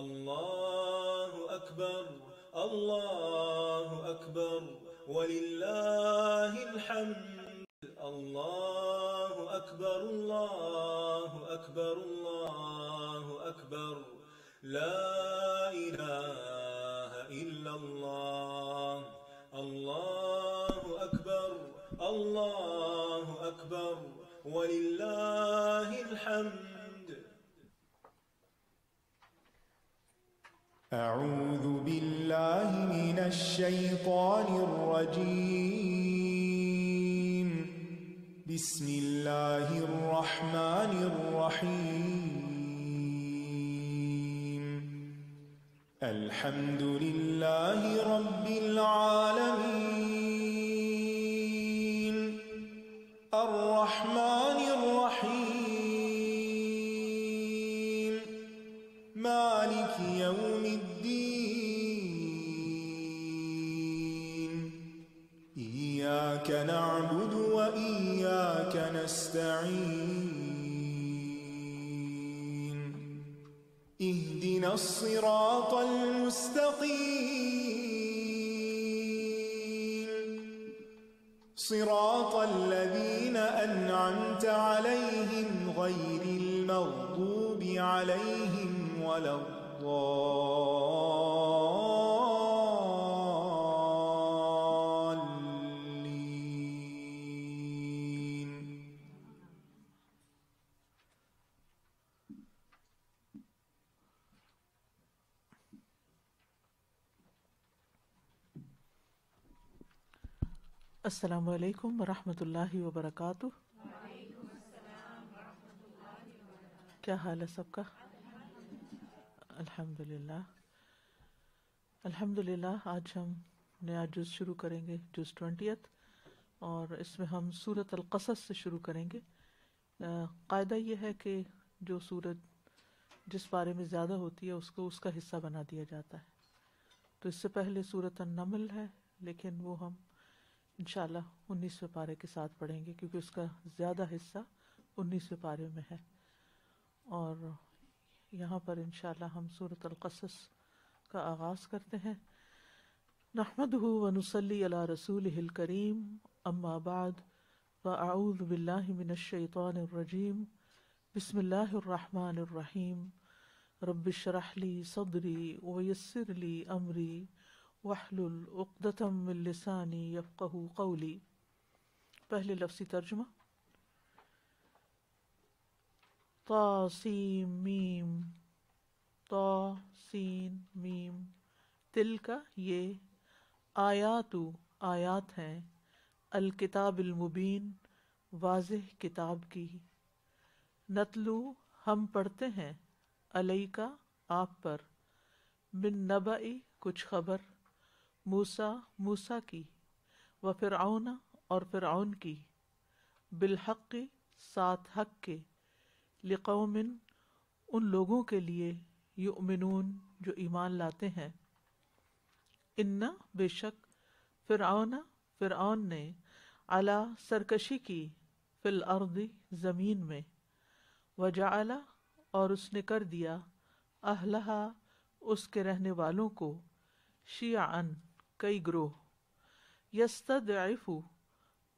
الله أكبر الله أكبر ولله الحمد الله أكبر الله أكبر الله أكبر لا إله إلا الله الله أكبر الله أكبر ولله الحمد. أعوذ بالله من الشيطان الرجيم. بسم الله الرحمن الرحيم. الحمد لله رب العالمين الرحمن الرحيم مالك يوم الدين. إياك نعبد وإياك نستعين. اهدنا الصراط المستقيم صراط الذين أنعمت عليهم غير المغضوب عليهم ولا الضالين. السلام علیکم ورحمۃ اللہ وبرکاتہ. کیا حال ہے سب کا؟ الحمدللہ الحمدللہ. آج ہم نیا جز شروع کریں گے، جز 20، اور اس میں ہم سورۃ القصص سے شروع کریں گے. قاعدہ یہ ہے کہ جو سورت جس بارے میں زیادہ ہوتی ہے اس کو اس کا حصہ بنا دیا جاتا ہے. تو اس سے پہلے سورۃ النمل ہے، لیکن وہ ہم انشاءاللہ 19ویں پارے کے ساتھ پڑھیں گے، کیونکہ اس کا زیادہ حصہ 19ویں پارے میں ہے. اور یہاں پر انشاءاللہ ہم سورۃ القصص کا آغاز کرتے ہیں. نحمدہ ونصلی علی رسولہ الکریم، اما بعد، فاعوذ باللہ من الشیطان الرجیم. بسم اللہ الرحمن الرحیم. رب اشرح لی صدری ویسر لی امری واحلل عقدۃ من لسانی یفقہوا قولی. پہلے لفظی ترجمہ. طا سین میم، طا سین میم، تلک یہ، آیات آیات ہیں، الکتاب المبین واضح کتاب کی، نتلو ہم پڑھتے ہیں، علیکا آپ پر، من نبأ کچھ خبر، موسیٰ موسیٰ کی، و فرعون اور فرعون کی، بالحق ساتھ حق کے، لقوم ان لوگوں کے لیے، یؤمنون جو ایمان لاتے ہیں. ان بے شک، فرعون فرعون نے، علا سرکشی کی، فی الارض زمین میں، وجعل اور اس نے کر دیا، اہلہا اس کے رہنے والوں کو، شیعاً کئی گروہ، یستضعف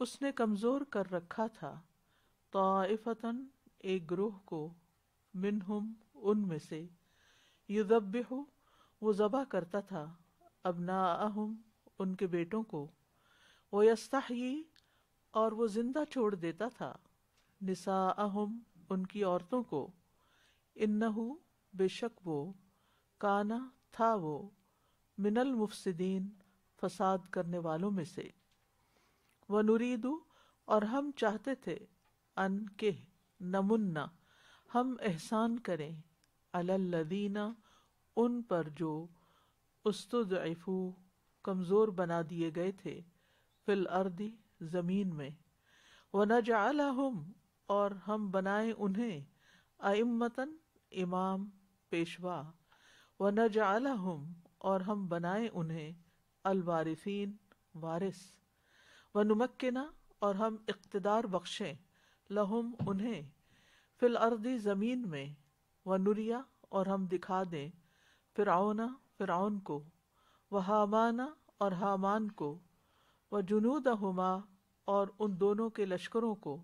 اس نے کمزور کر رکھا تھا، طائفتاً ایک گروہ کو، منہم ان میں سے، یذبح وہ ذبح کرتا تھا، ابناءہم ان کے بیٹوں کو، ویستحیی اور وہ زندہ چھوڑ دیتا تھا، نساءہم ان کی عورتوں کو، انہو بے شک وہ، کانا تھا وہ، من المفسدین فساد کرنے والوں میں سے. وَنُرِيدُ اور ہم چاہتے تھے، ان کہ نمنا ہم احسان کریں، علی الذین ان پر جو، استضعفوا کمزور بنا دیے گئے تھے، فی الارض زمین میں، ونجعلہم اور ہم بنائیں انہیں، ائمۃً امام پیشوا، ونجعلہم اور ہم بنائیں انہیں، الوارثین وارث، ونمکنا اور ہم اقتدار بخشیں، لہم انہیں، فی الارض زمین میں، ونریا اور ہم دکھا دیں، فرعون فرعون کو، وہامان اور حامان کو، وجنودہما اور ان دونوں کے لشکروں کو،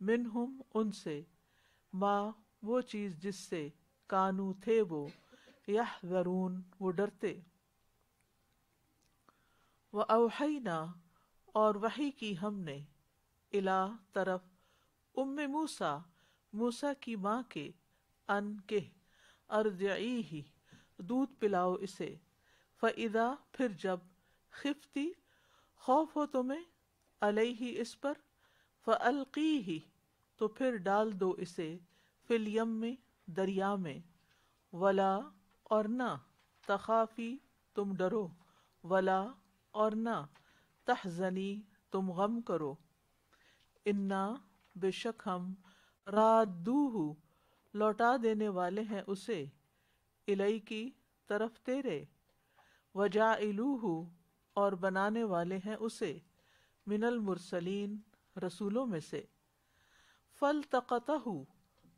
منہم ان سے، ما وہ چیز جس سے، کانو تھے وہ، یحذرون وہ ڈرتے، وَأَوْحَيْنَا اور وحی کی ہم نے، الا طرف، موسیٰ موسیٰ کی ماں کے، ان کہ، ارضعیہ دودھ پلاؤ اسے، فَإِذَا پھر جب، خفتی خوف ہو تمہیں، علیہ اس پر، فَأَلْقِیہ تو پھر ڈال دو اسے، فی الیم دریا میں، ولا اور نہ، تخافی تم ڈرو، ولا اور نہ، تحزنی تم غم کرو، انا بے شک ہم، رادوہ لوٹا دینے والے ہیں اسے، الیکی طرف تیرے، وجاعلوہ اور بنانے والے ہیں اسے، من المرسلین رسولوں میں سے، فالتقطہ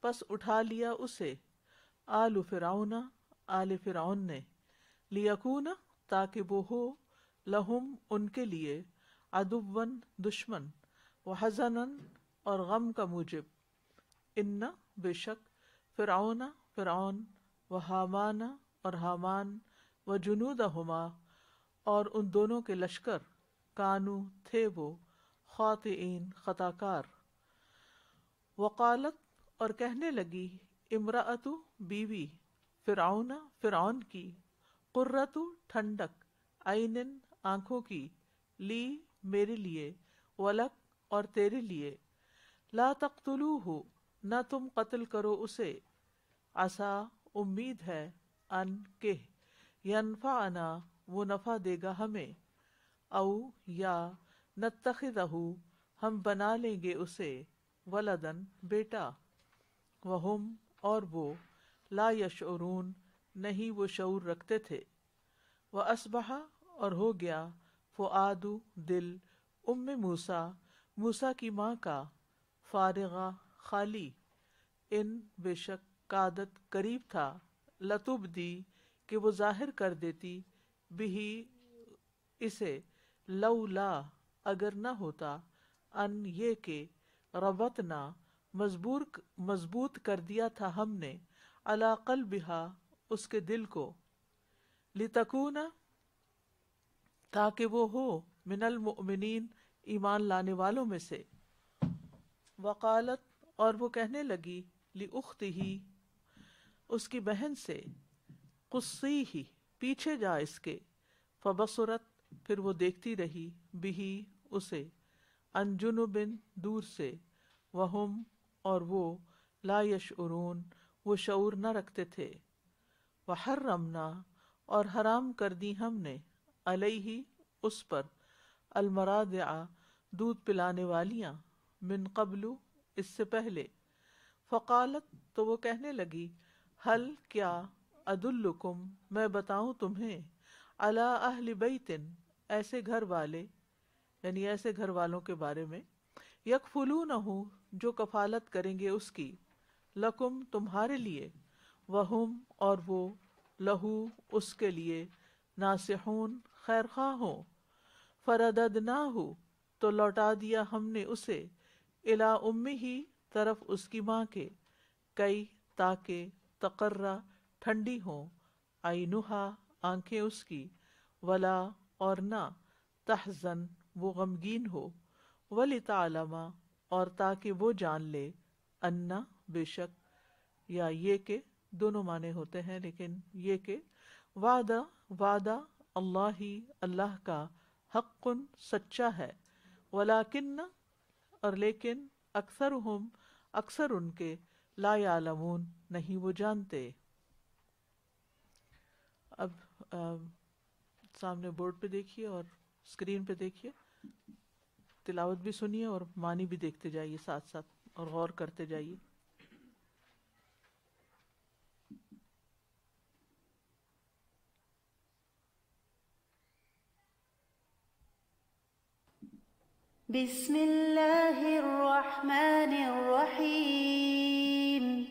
پس اٹھا لیا اسے، آل فرعون آل فرعون نے، لیکون تاکہ وہ ہو، لہم ان کے لیے، عدواً دشمن، وحزناً اور غم کا موجب، ان بے شک، فرعون فرعون، وحامان اور حامان، وجنودہما اور ان دونوں کے لشکر، کانو تھے وہ، خاطئین خطا کار، وقالت اور کہنے لگی، امرأۃ بیوی، فرعون فرعون کی، قرۃ ٹھنڈک، عین آنکھوں کی، لی میرے لیے، ولک اور تیرے لیے، لا تقتلوہ نہ تم قتل کرو اسے، عسیٰ امید ہے، ان کہ، ینفعنا وہ نفع دے گا ہمیں، او یا، نتخذہ ہم بنا لیں گے اسے، ولدن بیٹا، وہم اور وہ، لا یشعرون نہیں وہ شعور رکھتے تھے، وَأَصْبَحَ اور ہو گیا، فؤاد دل، موسیٰ موسیٰ کی ماں کا، فارغہ خالی، ان بے شک کادت قریب تھا، لتبدی کہ وہ ظاہر کر دیتی، بہی اسے، لولا اگر نہ ہوتا، ان یہ کہ، ربطنا مضبوط کر دیا تھا ہم نے، علی قلبہا اس کے دل کو، لتکون تاکہ وہ ہو، من المؤمنین ایمان لانے والوں میں سے، وقالت اور وہ کہنے لگی، لأختہ اس کی بہن سے، قصیہ پیچھے جا اس کے، فبصرت پھر وہ دیکھتی رہی، بہی اسے، عن جنب دور سے، وہم اور وہ، لا یشعرون وہ شعور نہ رکھتے تھے، وحرمنا اور حرام کر دی ہم نے، علیہ اس پر، المراضع دودھ پلانے والیاں، من قبل اس سے پہلے، فقالت تو وہ کہنے لگی، ہل کیا، ادلکم میں بتاؤں تمہیں، علی اہل بیت ایسے گھر والے، یعنی ایسے گھر والوں کے بارے میں، یکفلونہ جو کفالت کریں گے اس کی، لکم تمہارے لیے، وہم اور وہ، لہو اس کے لیے، ناصحون خیر خواہ ہوں، فرددناہ تو لوٹا دیا ہم نے اسے، الی امہ طرف اس کی ماں کے، کئی تاکہ، تقرّ ٹھنڈی ہوں، عینہا آنکھیں اس کی، ولا اور نہ، تحزن وہ غمگین ہو، ولتعلم اور تاکہ وہ جان لے، انا بے شک، یا یہ کہ دونوں معنی ہوتے ہیں لیکن یہ کہ، وعدہ اللہ اللہ کا، حق سچا ہے، ولیکن اور لیکن، اکثرہم اکثر ان کے، لا یعلمون نہیں وہ جانتے۔ اب سامنے بورڈ پہ دیکھیے اور اسکرین پہ دیکھیے، تلاوت بھی سنیے اور معنی بھی دیکھتے جائیے ساتھ ساتھ اور غور کرتے جائیے۔ بسم اللہ الرحمن الرحیم،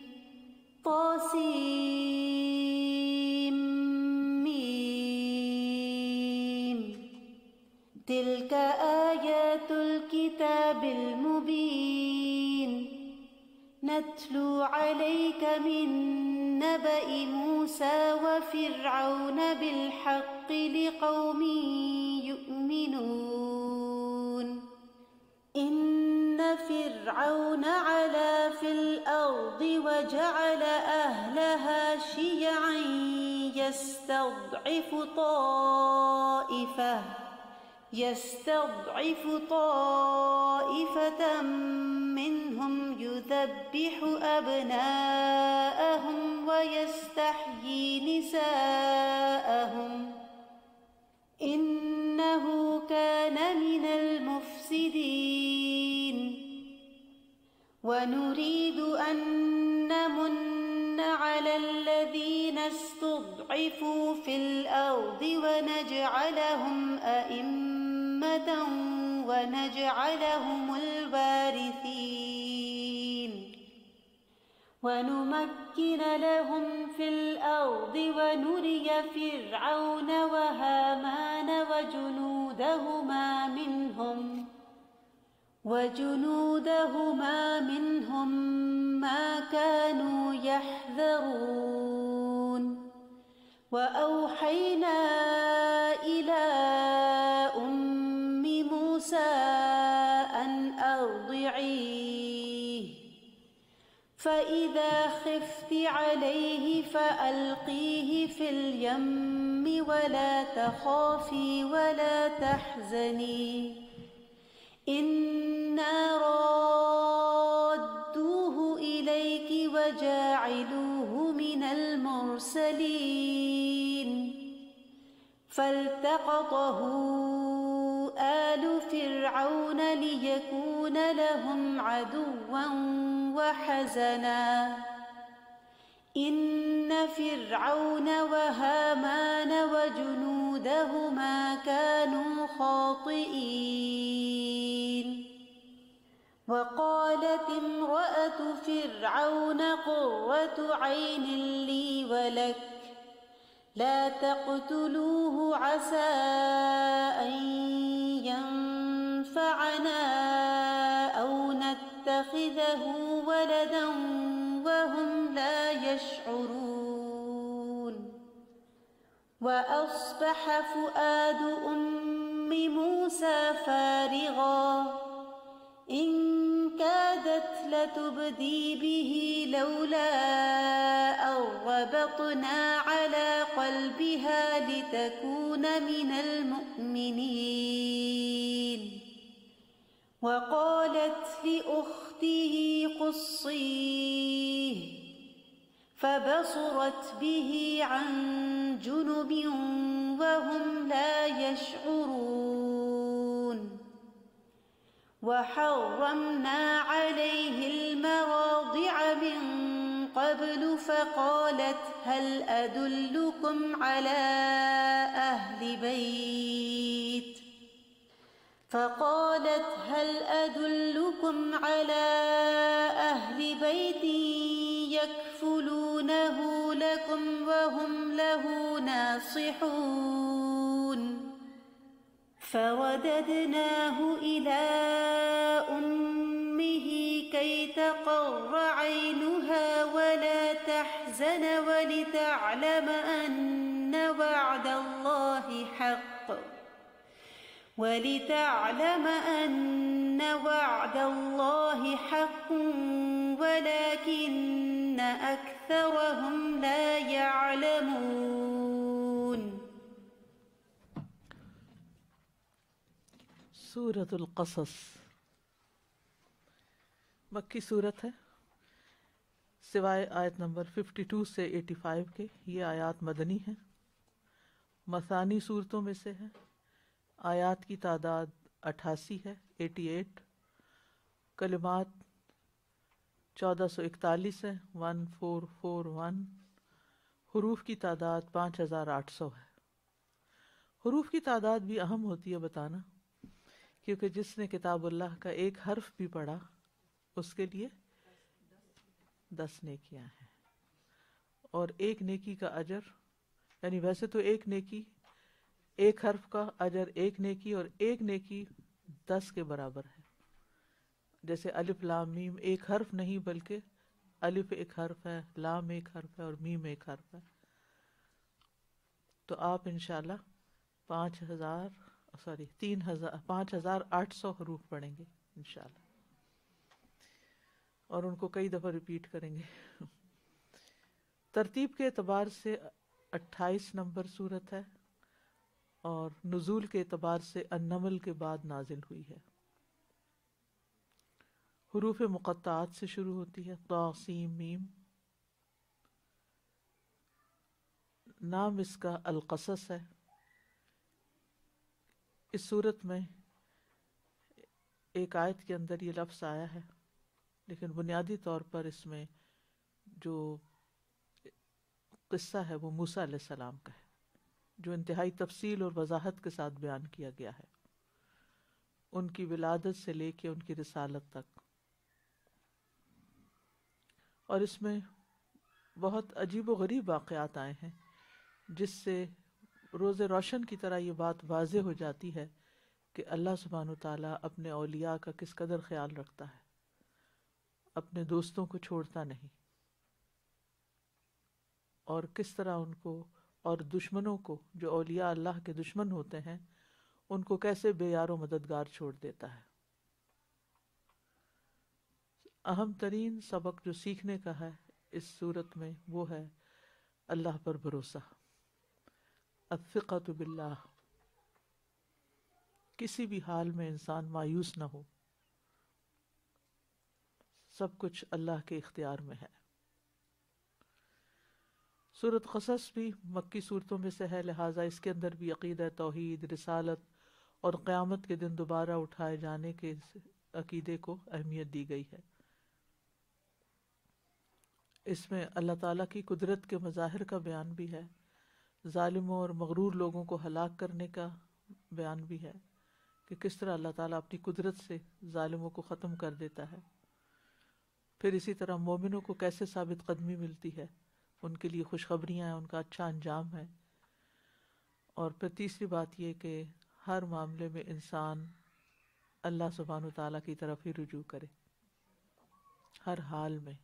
طاسیم تلك آيات الكتاب المبين نتلو عليك من نبأ موسى وفرعون بالحق لقوم يؤمنون إن فرعون علا في الأرض وجعل أهلها شيعا يستضعف طائفة منهم يذبح أبناءهم ويستحيي نساءهم إنه كان من المفسدين ونريد أن نمن على الذين استضعفوا في الأرض ونجعلهم أئمة ونجعلهم الوارثين ونمكن لهم في الأرض ونري فرعون وهامان وجنودهما منهم ما كانوا يحذرون وأوحينا إلى أم موسى أن أرضعيه فإذا خفت عليه فألقيه في اليم ولا تخافي ولا تحزني إنا رادوه إليك وجاعلوه من المرسلين فالتقطه آل فرعون ليكون لهم عدوا وحزنا إن فرعون وهامان وجنودهما كانوا خاطئين وقالت امرأة فرعون قرة عين لي ولك لا تقتلوه عسى أن ينفعنا أو نتخذه ولدا وهم لا يشعرون وأصبح فؤاد أم موسى فارغا إن كادت لتبدي به لولا أن ربطنا على قلبها لتكون من المؤمنين وقالت لأخته قصيه فبصرت به عن جنب وهم لا يشعرون وحرمنا عليه المراضع من قبل فقالت هل أدلكم على أهل بيت يكفلونه لكم وهم له ناصحون فرددناه إلى أمه كي تقر عينها ولا تحزن ولتعلم أن وعد الله حق ولكن أكثرهم لا يعلمون. سورۃ القصص مکی صورت ہے، سوائے آیت نمبر 52 سے 85 کے یہ آیات مدنی ہیں، مثانی صورتوں میں سے ہے، آیات کی تعداد 88 ہے 88، کلمات 1441 ہے 1441، حروف کی تعداد 5800 ہے۔ حروف کی تعداد بھی اہم ہوتی ہے بتانا، کیونکہ جس نے کتاب اللہ کا ایک حرف بھی پڑھا اس کے لیے 10 نیکیاں ہیں، اور ایک نیکی کا اجر، یعنی ویسے تو ایک نیکی ایک حرف کا اجر ایک نیکی، اور ایک نیکی 10 کے برابر ہے. جیسے الف لام میم ایک حرف نہیں بلکہ الف ایک حرف ہے، لام ایک حرف ہے اور میم ایک حرف ہے. تو آپ انشاءاللہ 5800 حروف پڑھیں گے انشاءاللہ، اور ان کو کئی دفعہ ریپیٹ کریں گے. ترتیب کے اعتبار سے 28 نمبر سورت ہے، اور نزول کے اعتبار سے النمل کے بعد نازل ہوئی ہے. حروف مقطعات سے شروع ہوتی ہے، طا سین میم. نام اس کا القصص ہے. اس صورت میں ایک آیت کے اندر یہ لفظ آیا ہے، لیکن بنیادی طور پر اس میں جو قصہ ہے وہ موسیٰ علیہ السلام کا ہے، جو انتہائی تفصیل اور وضاحت کے ساتھ بیان کیا گیا ہے، ان کی ولادت سے لے کے ان کی رسالت تک. اور اس میں بہت عجیب و غریب واقعات آئے ہیں، جس سے روز روشن کی طرح یہ بات واضح ہو جاتی ہے کہ اللہ سبحانہ وتعالیٰ اپنے اولیاء کا کس قدر خیال رکھتا ہے، اپنے دوستوں کو چھوڑتا نہیں، اور کس طرح ان کو اور دشمنوں کو، جو اولیاء اللہ کے دشمن ہوتے ہیں، ان کو کیسے بے یار و مددگار چھوڑ دیتا ہے. اہم ترین سبق جو سیکھنے کا ہے اس صورت میں وہ ہے اللہ پر بھروسہ، الثقۃ باللہ. کسی بھی حال میں انسان مایوس نہ ہو، سب کچھ اللہ کے اختیار میں ہے. سورۃ قصص بھی مکی صورتوں میں سے ہے، لہٰذا اس کے اندر بھی عقیدہ توحید، رسالت اور قیامت کے دن دوبارہ اٹھائے جانے کے عقیدے کو اہمیت دی گئی ہے. اس میں اللہ تعالیٰ کی قدرت کے مظاہر کا بیان بھی ہے، ظالموں اور مغرور لوگوں کو ہلاک کرنے کا بیان بھی ہے کہ کس طرح اللہ تعالیٰ اپنی قدرت سے ظالموں کو ختم کر دیتا ہے. پھر اسی طرح مومنوں کو کیسے ثابت قدمی ملتی ہے، ان کے لیے خوشخبریاں ہیں، ان کا اچھا انجام ہے. اور پھر تیسری بات یہ کہ ہر معاملے میں انسان اللہ سبحانہ وتعالیٰ کی طرف ہی رجوع کرے، ہر حال میں.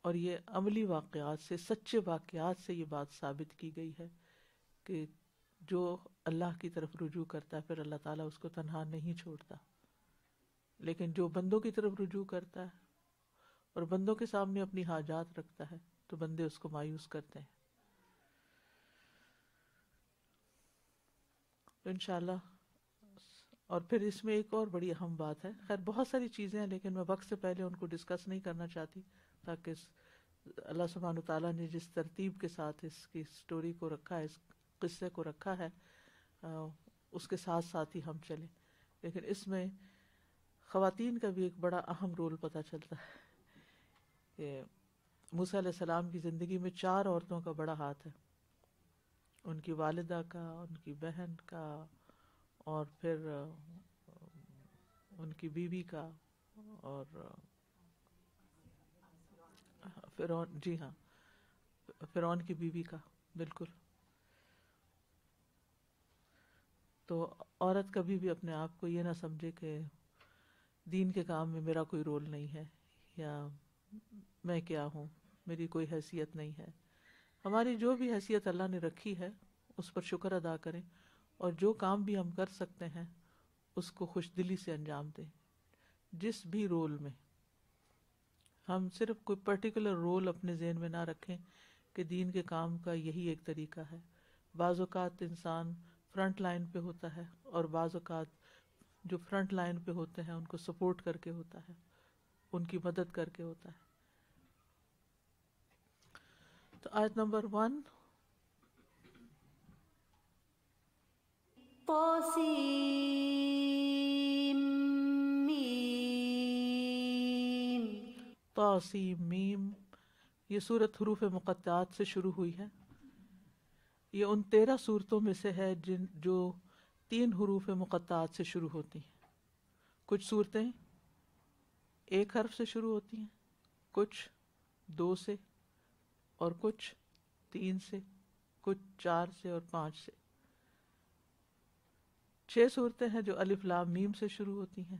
اور یہ عملی واقعات سے، سچے واقعات سے یہ بات ثابت کی گئی ہے کہ جو اللہ کی طرف رجوع کرتا ہے پھر اللہ تعالیٰ اس کو تنہا نہیں چھوڑتا، لیکن جو بندوں کی طرف رجوع کرتا ہے اور بندوں کے سامنے اپنی حاجات رکھتا ہے تو بندے اس کو مایوس کرتے ہیں. تو انشاءاللہ. اور پھر اس میں ایک اور بڑی اہم بات ہے، خیر بہت ساری چیزیں ہیں لیکن میں وقت سے پہلے ان کو ڈسکس نہیں کرنا چاہتی، تاکہ اللہ سبحانہ وتعالیٰ نے جس ترتیب کے ساتھ اس کی سٹوری کو رکھا ہے، اس قصے کو رکھا ہے، اس کے ساتھ ساتھ ہی ہم چلیں. لیکن اس میں خواتین کا بھی ایک بڑا اہم رول پتہ چلتا ہے کہ موسیٰ علیہ السلام کی زندگی میں 4 عورتوں کا بڑا ہاتھ ہے، ان کی والدہ کا، ان کی بہن کا، اور پھر ان کی بیوی کا، اور فرعون، جی ہاں، فرعون کی بیوی کا. بالکل. تو عورت کبھی بھی اپنے آپ کو یہ نہ سمجھے کہ دین کے کام میں میرا کوئی رول نہیں ہے، یا میں کیا ہوں، میری کوئی حیثیت نہیں ہے. ہماری جو بھی حیثیت اللہ نے رکھی ہے اس پر شکر ادا کریں، اور جو کام بھی ہم کر سکتے ہیں اس کو خوش دلی سے انجام دیں. جس بھی رول میں، ہم صرف کوئی پرٹیکولر رول اپنے ذہن میں نہ رکھیں کہ دین کے کام کا یہی ایک طریقہ ہے. بعض اوقات انسان فرنٹ لائن پہ ہوتا ہے، اور بعض اوقات جو فرنٹ لائن پہ ہوتے ہیں ان کو سپورٹ کر کے ہوتا ہے، ان کی مدد کر کے ہوتا ہے. تو آیت نمبر 1، طاسیم. یہ صورت حروف مقطعات سے شروع ہوئی ہے. یہ ان 13 صورتوں میں سے ہے جو 3 حروف مقطعات سے شروع ہوتی ہیں. کچھ صورتیں 1 حرف سے شروع ہوتی ہیں، کچھ 2 سے، اور کچھ 3 سے، کچھ 4 سے اور 5 سے. 6 صورتیں ہیں جو الف لام میم سے شروع ہوتی ہیں،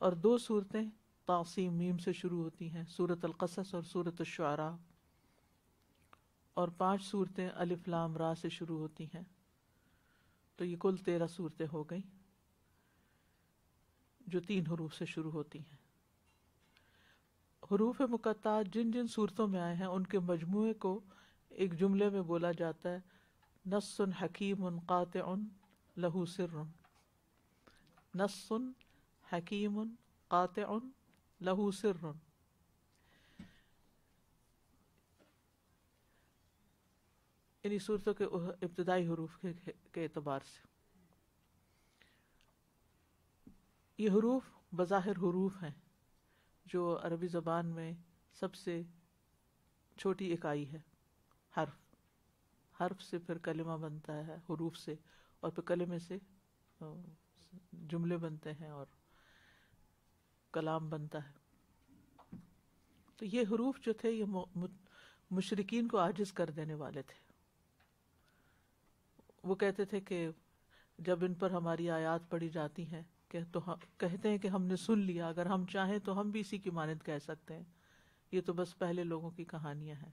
اور 2 صورتیں طاسیم میم سے شروع ہوتی ہیں، سورۃ القصص اور سورۃ الشعراء، اور 5 صورتیں الف لام را سے شروع ہوتی ہیں. تو یہ کل 13 صورتیں ہو گئیں جو 3 حروف سے شروع ہوتی ہیں. حروف مقطعات جن جن صورتوں میں آئے ہیں ان کے مجموعے کو ایک جملے میں بولا جاتا ہے نص حکیم قاطع لہ سر. نص حکیم قاطع لہ سر. انہی صورتوں کے ابتدائی حروف کے اعتبار سے. یہ حروف بظاہر حروف ہیں جو عربی زبان میں سب سے چھوٹی اکائی ہے. حرف سے پھر کلمہ بنتا ہے، حروف سے، اور پھر کلمے سے جملے بنتے ہیں اور کلام بنتا ہے. تو یہ حروف جو تھے یہ مشرکین کو عاجز کر دینے والے تھے. وہ کہتے تھے کہ جب ان پر ہماری آیات پڑھی جاتی ہیں تو کہتے ہیں کہ ہم نے سن لیا، اگر ہم چاہیں تو ہم بھی اسی کی مانند کہہ سکتے ہیں، یہ تو بس پہلے لوگوں کی کہانیاں ہیں.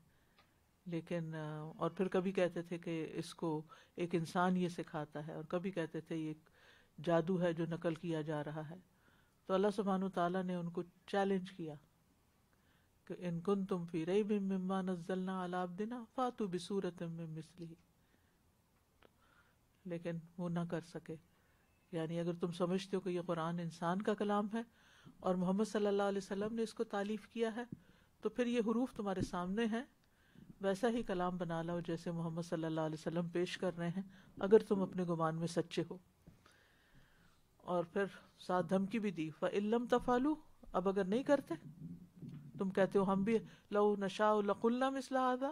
لیکن اور پھر کبھی کہتے تھے کہ اس کو ایک انسان یہ سکھاتا ہے، اور کبھی کہتے تھے یہ ایک جادو ہے جو نقل کیا جا رہا ہے. تو اللہ سبحانہ تعالیٰ نے ان کو چیلنج کیا کہ ان کنتم فی ریب مما نزلنا علی عبدنا فاتوا بسورۃ من مثلہ، لیکن وہ نہ کر سکے. یعنی اگر تم سمجھتے ہو کہ یہ قرآن انسان کا کلام ہے اور محمد صلی اللہ علیہ وسلم نے اس کو تالیف کیا ہے، تو پھر یہ حروف تمہارے سامنے ہیں، ویسا ہی کلام بنا لاؤ جیسے محمد صلی اللہ علیہ وسلم پیش کر رہے ہیں، اگر تم اپنے گمان میں سچے ہو. اور پھر ساتھ دھمکی بھی دی فَإِن لَّمْ تَفْعَلُوا، اب اگر نہیں کرتے، تم کہتے ہو ہم بھی لَوْ نَشَاءُ لَقُلْنَا مِثْلَ هَذَا،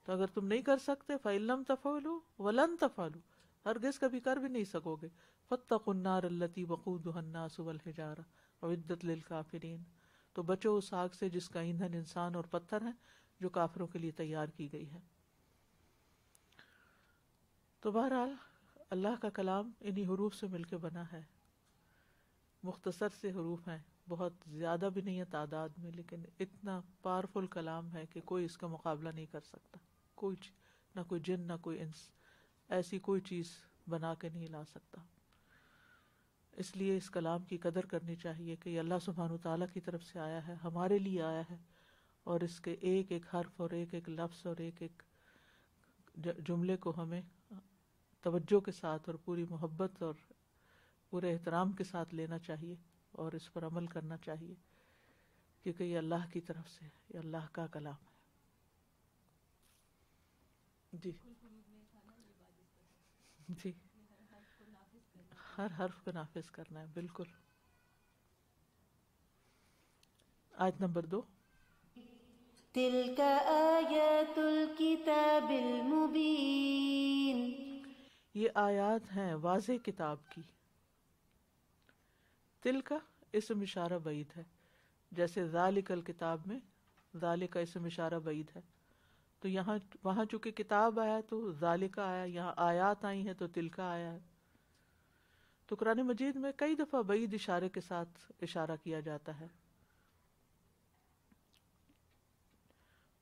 تو اگر تم نہیں کر سکتے فَإِن لَّمْ تَفْعَلُوا وَلَن تَفْعَلُوا، ہرگز کبھی کر بھی نہیں سکو گے، فَاتَّقُوا النَّارَ الَّتِي وَقُودُهَا النَّاسُ وَالْحِجَارَةُ أُعِدَّتْ لِلْكَافِرِينَ، تو بچو اس آگ سے جس کا ایندھن انسان اور پتھر ہیں، جو کافروں کے لیے تیار کی گئی ہے. تو بہرحال اللہ کا کلام انہی حروف سے مل کے بنا ہے. مختصر سے حروف ہیں، بہت زیادہ بھی نہیں ہے تعداد میں، لیکن اتنا پاورفل کلام ہے کہ کوئی اس کا مقابلہ نہیں کر سکتا. نہ کوئی جن نہ کوئی انس ایسی کوئی چیز بنا کے نہیں لا سکتا. اس لیے اس کلام کی قدر کرنی چاہیے کہ یہ اللہ سبحانہ تعالیٰ کی طرف سے آیا ہے، ہمارے لیے آیا ہے، اور اس کے ایک ایک حرف اور ایک ایک لفظ اور ایک ایک جملے کو ہمیں توجہ کے ساتھ اور پوری محبت اور پورے احترام کے ساتھ لینا چاہیے اور اس پر عمل کرنا چاہیے، کیونکہ یہ اللہ کی طرف سے، یہ اللہ کا کلام ہے. جی جی، ہر حرف کو نافذ کرنا ہے، بالکل. آیت نمبر 2. تلك آیات الکتاب المبین، یہ آیات ہیں واضح کتاب کی. تلک اسم اشارہ بعید ہے، جیسے ذالک الکتاب میں ذالک اسم اشارہ بعید ہے. تو وہاں چونکہ کتاب آیا تو ذالک آیا، یہاں آیات آئی ہیں تو تلک آیا ہے. تو قرآن مجید میں کئی دفعہ بعید اشارے کے ساتھ اشارہ کیا جاتا ہے،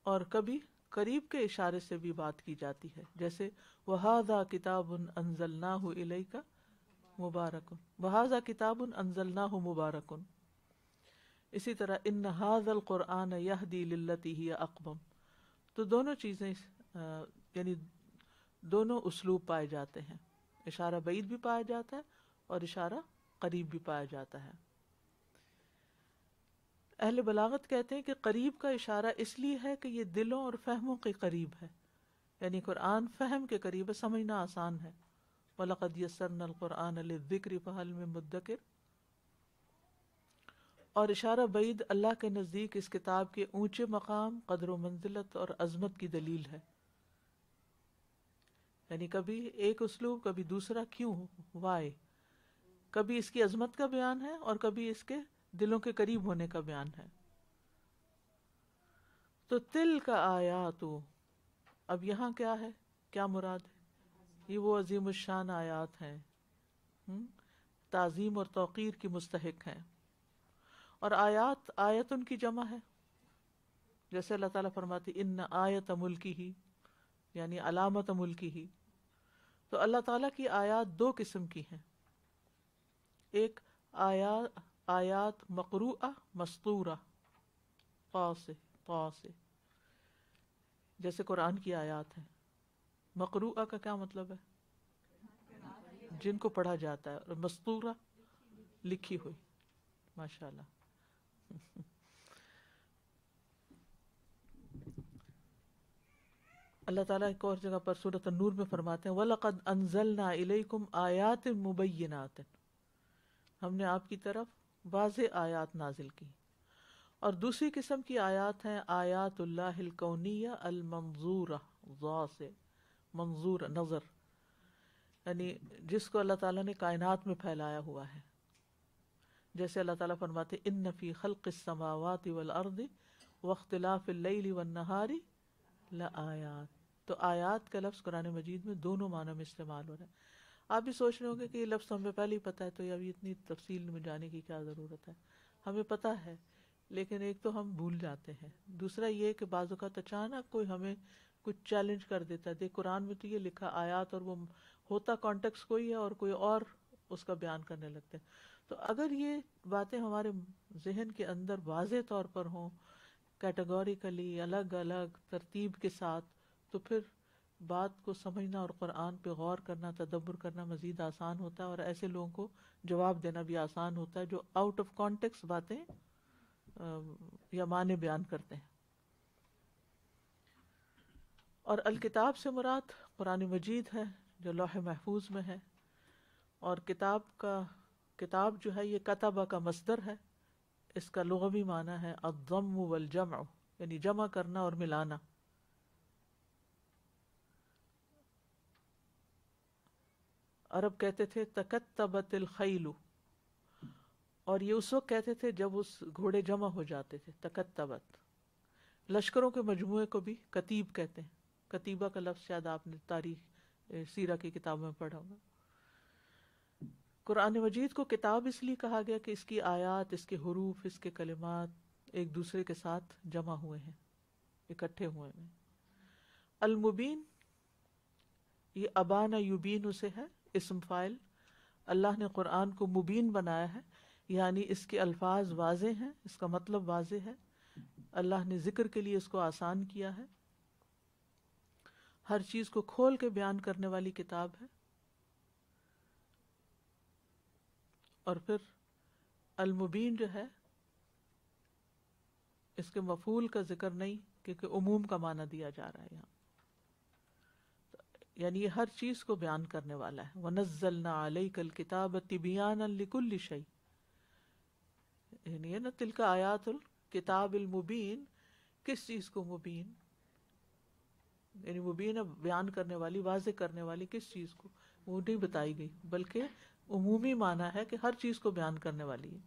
اور کبھی قریب کے اشارے سے بھی بات کی جاتی ہے، جیسے وَهَذَا كِتَابٌ أَنزَلْنَاهُ إِلَيْكَ مُبَارَكٌ، وَهَذَا كِتَابٌ أَنزَلْنَاهُ مُبَارَكٌ. اسی طرح إِنَّ هَذَا الْقُرْآنَ يَهْدِي لِلَّتِي هِيَ أَقْوَمُ. تو دونوں چیزیں یعنی دونوں اسلوب پائے جاتے ہیں، اشارہ بعید بھی پایا جاتا ہے اور اشارہ قریب بھی پایا جاتا ہے. اہل بلاغت کہتے ہیں کہ قریب کا اشارہ اس لیے ہے کہ یہ دلوں اور فہموں کے قریب ہے، یعنی قرآن فہم کے قریب ہے، سمجھنا آسان ہے. وَلَقَدْ يَسَّرْنَا الْقُرْآنَ لِلذِّكْرِ فَهَلْ مِن مُدَّكِرٍ. اور اشارہ بعید اللہ کے نزدیک اس کتاب کے اونچے مقام، قدر و منزلت اور عظمت کی دلیل ہے. یعنی کبھی ایک اسلوب کبھی دوسرا، کیوں، وائے، کبھی اس کی عظمت کا بیان ہے اور کبھی اس کے دلوں کے قریب ہونے کا بیان ہے. تو تل کا آیات، اب یہاں کیا ہے، کیا مراد ہے؟ یہ وہ عظیم الشان آیات ہیں، تعظیم اور توقیر کی مستحق ہیں. اور آیات، آیت ان کی جمع ہے، جیسے اللہ تعالیٰ فرماتی ان آیت ملکی ہی، یعنی علامت ملکی ہی. تو اللہ تعالیٰ کی آیات دو قسم کی ہیں، ایک آیات مقروءہ مسطورہ، طا سے، جیسے قرآن کی آیات ہیں. مقروءہ کا کیا مطلب ہے؟ جن کو پڑھا جاتا ہے. اور مسطورہ لکھی ہوئی. ماشاء اللہ. اللہ تعالیٰ ایک اور جگہ پر سورۃ النور میں فرماتے ہیں وَلَقَدْ أَنزَلْنَا إِلَيْكُمْ آيَاتٍ مُبَيِّنَاتٍ، ہم نے آپ کی طرف واضح آیات نازل کی. اور دوسری قسم کی آیات ہیں آیات اللہ الکونیہ المنظورہ، ضا سے منظور نظر، یعنی جس کو اللہ تعالیٰ نے کائنات میں پھیلایا ہوا ہے. جیسے اللہ تعالیٰ فرماتے ان فی خلق السماوات والارض واختلاف اللیل والنہار لآیات. تو آیات کا لفظ قرآن مجید میں دونوں معنوں میں استعمال ہو رہا ہے. آپ بھی سوچ رہے ہوں گے کہ یہ لفظ ہمیں پہلے ہی پتہ ہے، تو ابھی اتنی تفصیل میں جانے کی کیا ضرورت ہے. ہمیں پتہ ہے، لیکن ایک تو ہم بھول جاتے ہیں، دوسرا یہ کہ بعض اوقات اچانک کوئی ہمیں کچھ چیلنج کر دیتا ہے. دیکھ قرآن میں تو یہ لکھا آیات، اور وہ ہوتا کانٹیکس کوئی ہے اور کوئی اور اس کا بیان کرنے لگتے ہیں. تو اگر یہ باتیں ہمارے ذہن کے اندر واضح طور پر ہوں، کیٹیگوریکلی الگ الگ ترتیب کے ساتھ، تو پھر بات کو سمجھنا اور قرآن پہ غور کرنا، تدبر کرنا مزید آسان ہوتا ہے، اور ایسے لوگوں کو جواب دینا بھی آسان ہوتا ہے جو آؤٹ آف کانٹیکس باتیں یا معنی بیان کرتے ہیں. اور الکتاب سے مراد قرآن مجید ہے جو لوح محفوظ میں ہے. اور کتاب جو ہے یہ کتبہ کا مصدر ہے. اس کا لغوی معنی ہے الضم والجمع، یعنی جمع کرنا اور ملانا. عرب کہتے تھے تکتبت الخیل، اور یہ اس وقت کہتے تھے جب اس گھوڑے جمع ہو جاتے تھے. تکتبت، لشکروں کے مجموعے کو بھی کتیب کہتے ہیں. کتیبہ کا لفظ شاید آپ نے تاریخ سیرہ کی کتابوں میں پڑھا ہوگا. قرآن مجید کو کتاب اس لیے کہا گیا کہ اس کی آیات، اس کے حروف، اس کے کلمات ایک دوسرے کے ساتھ جمع ہوئے ہیں، اکٹھے ہوئے ہیں. المبین، یہ ابانا یبین سے ہے، اسم فاعل. اللہ نے قرآن کو مبین بنایا ہے، یعنی اس کے الفاظ واضح ہیں، اس کا مطلب واضح ہے. اللہ نے ذکر کے لیے اس کو آسان کیا ہے، ہر چیز کو کھول کے بیان کرنے والی کتاب ہے. اور پھر المبین جو ہے اس کے مفعول کا ذکر نہیں، کیونکہ عموم کا معنی دیا جا رہا ہے یہاں، یعنی یہ ہر چیز کو بیان کرنے والا ہے. وَنَزَّلْنَا عَلَيْكَ الْكِتَابَ تِبْيَانًا لِكُلِّ شَيْءٍ، یعنی تلک آیات الکتاب المبین. کس چیز کو مبین؟ یعنی مبین بیان کرنے والی، واضح کرنے والی کس چیز کو، وہ نہیں بتائی گئی، بلکہ عمومی معنی ہے کہ ہر چیز کو بیان کرنے والی ہے.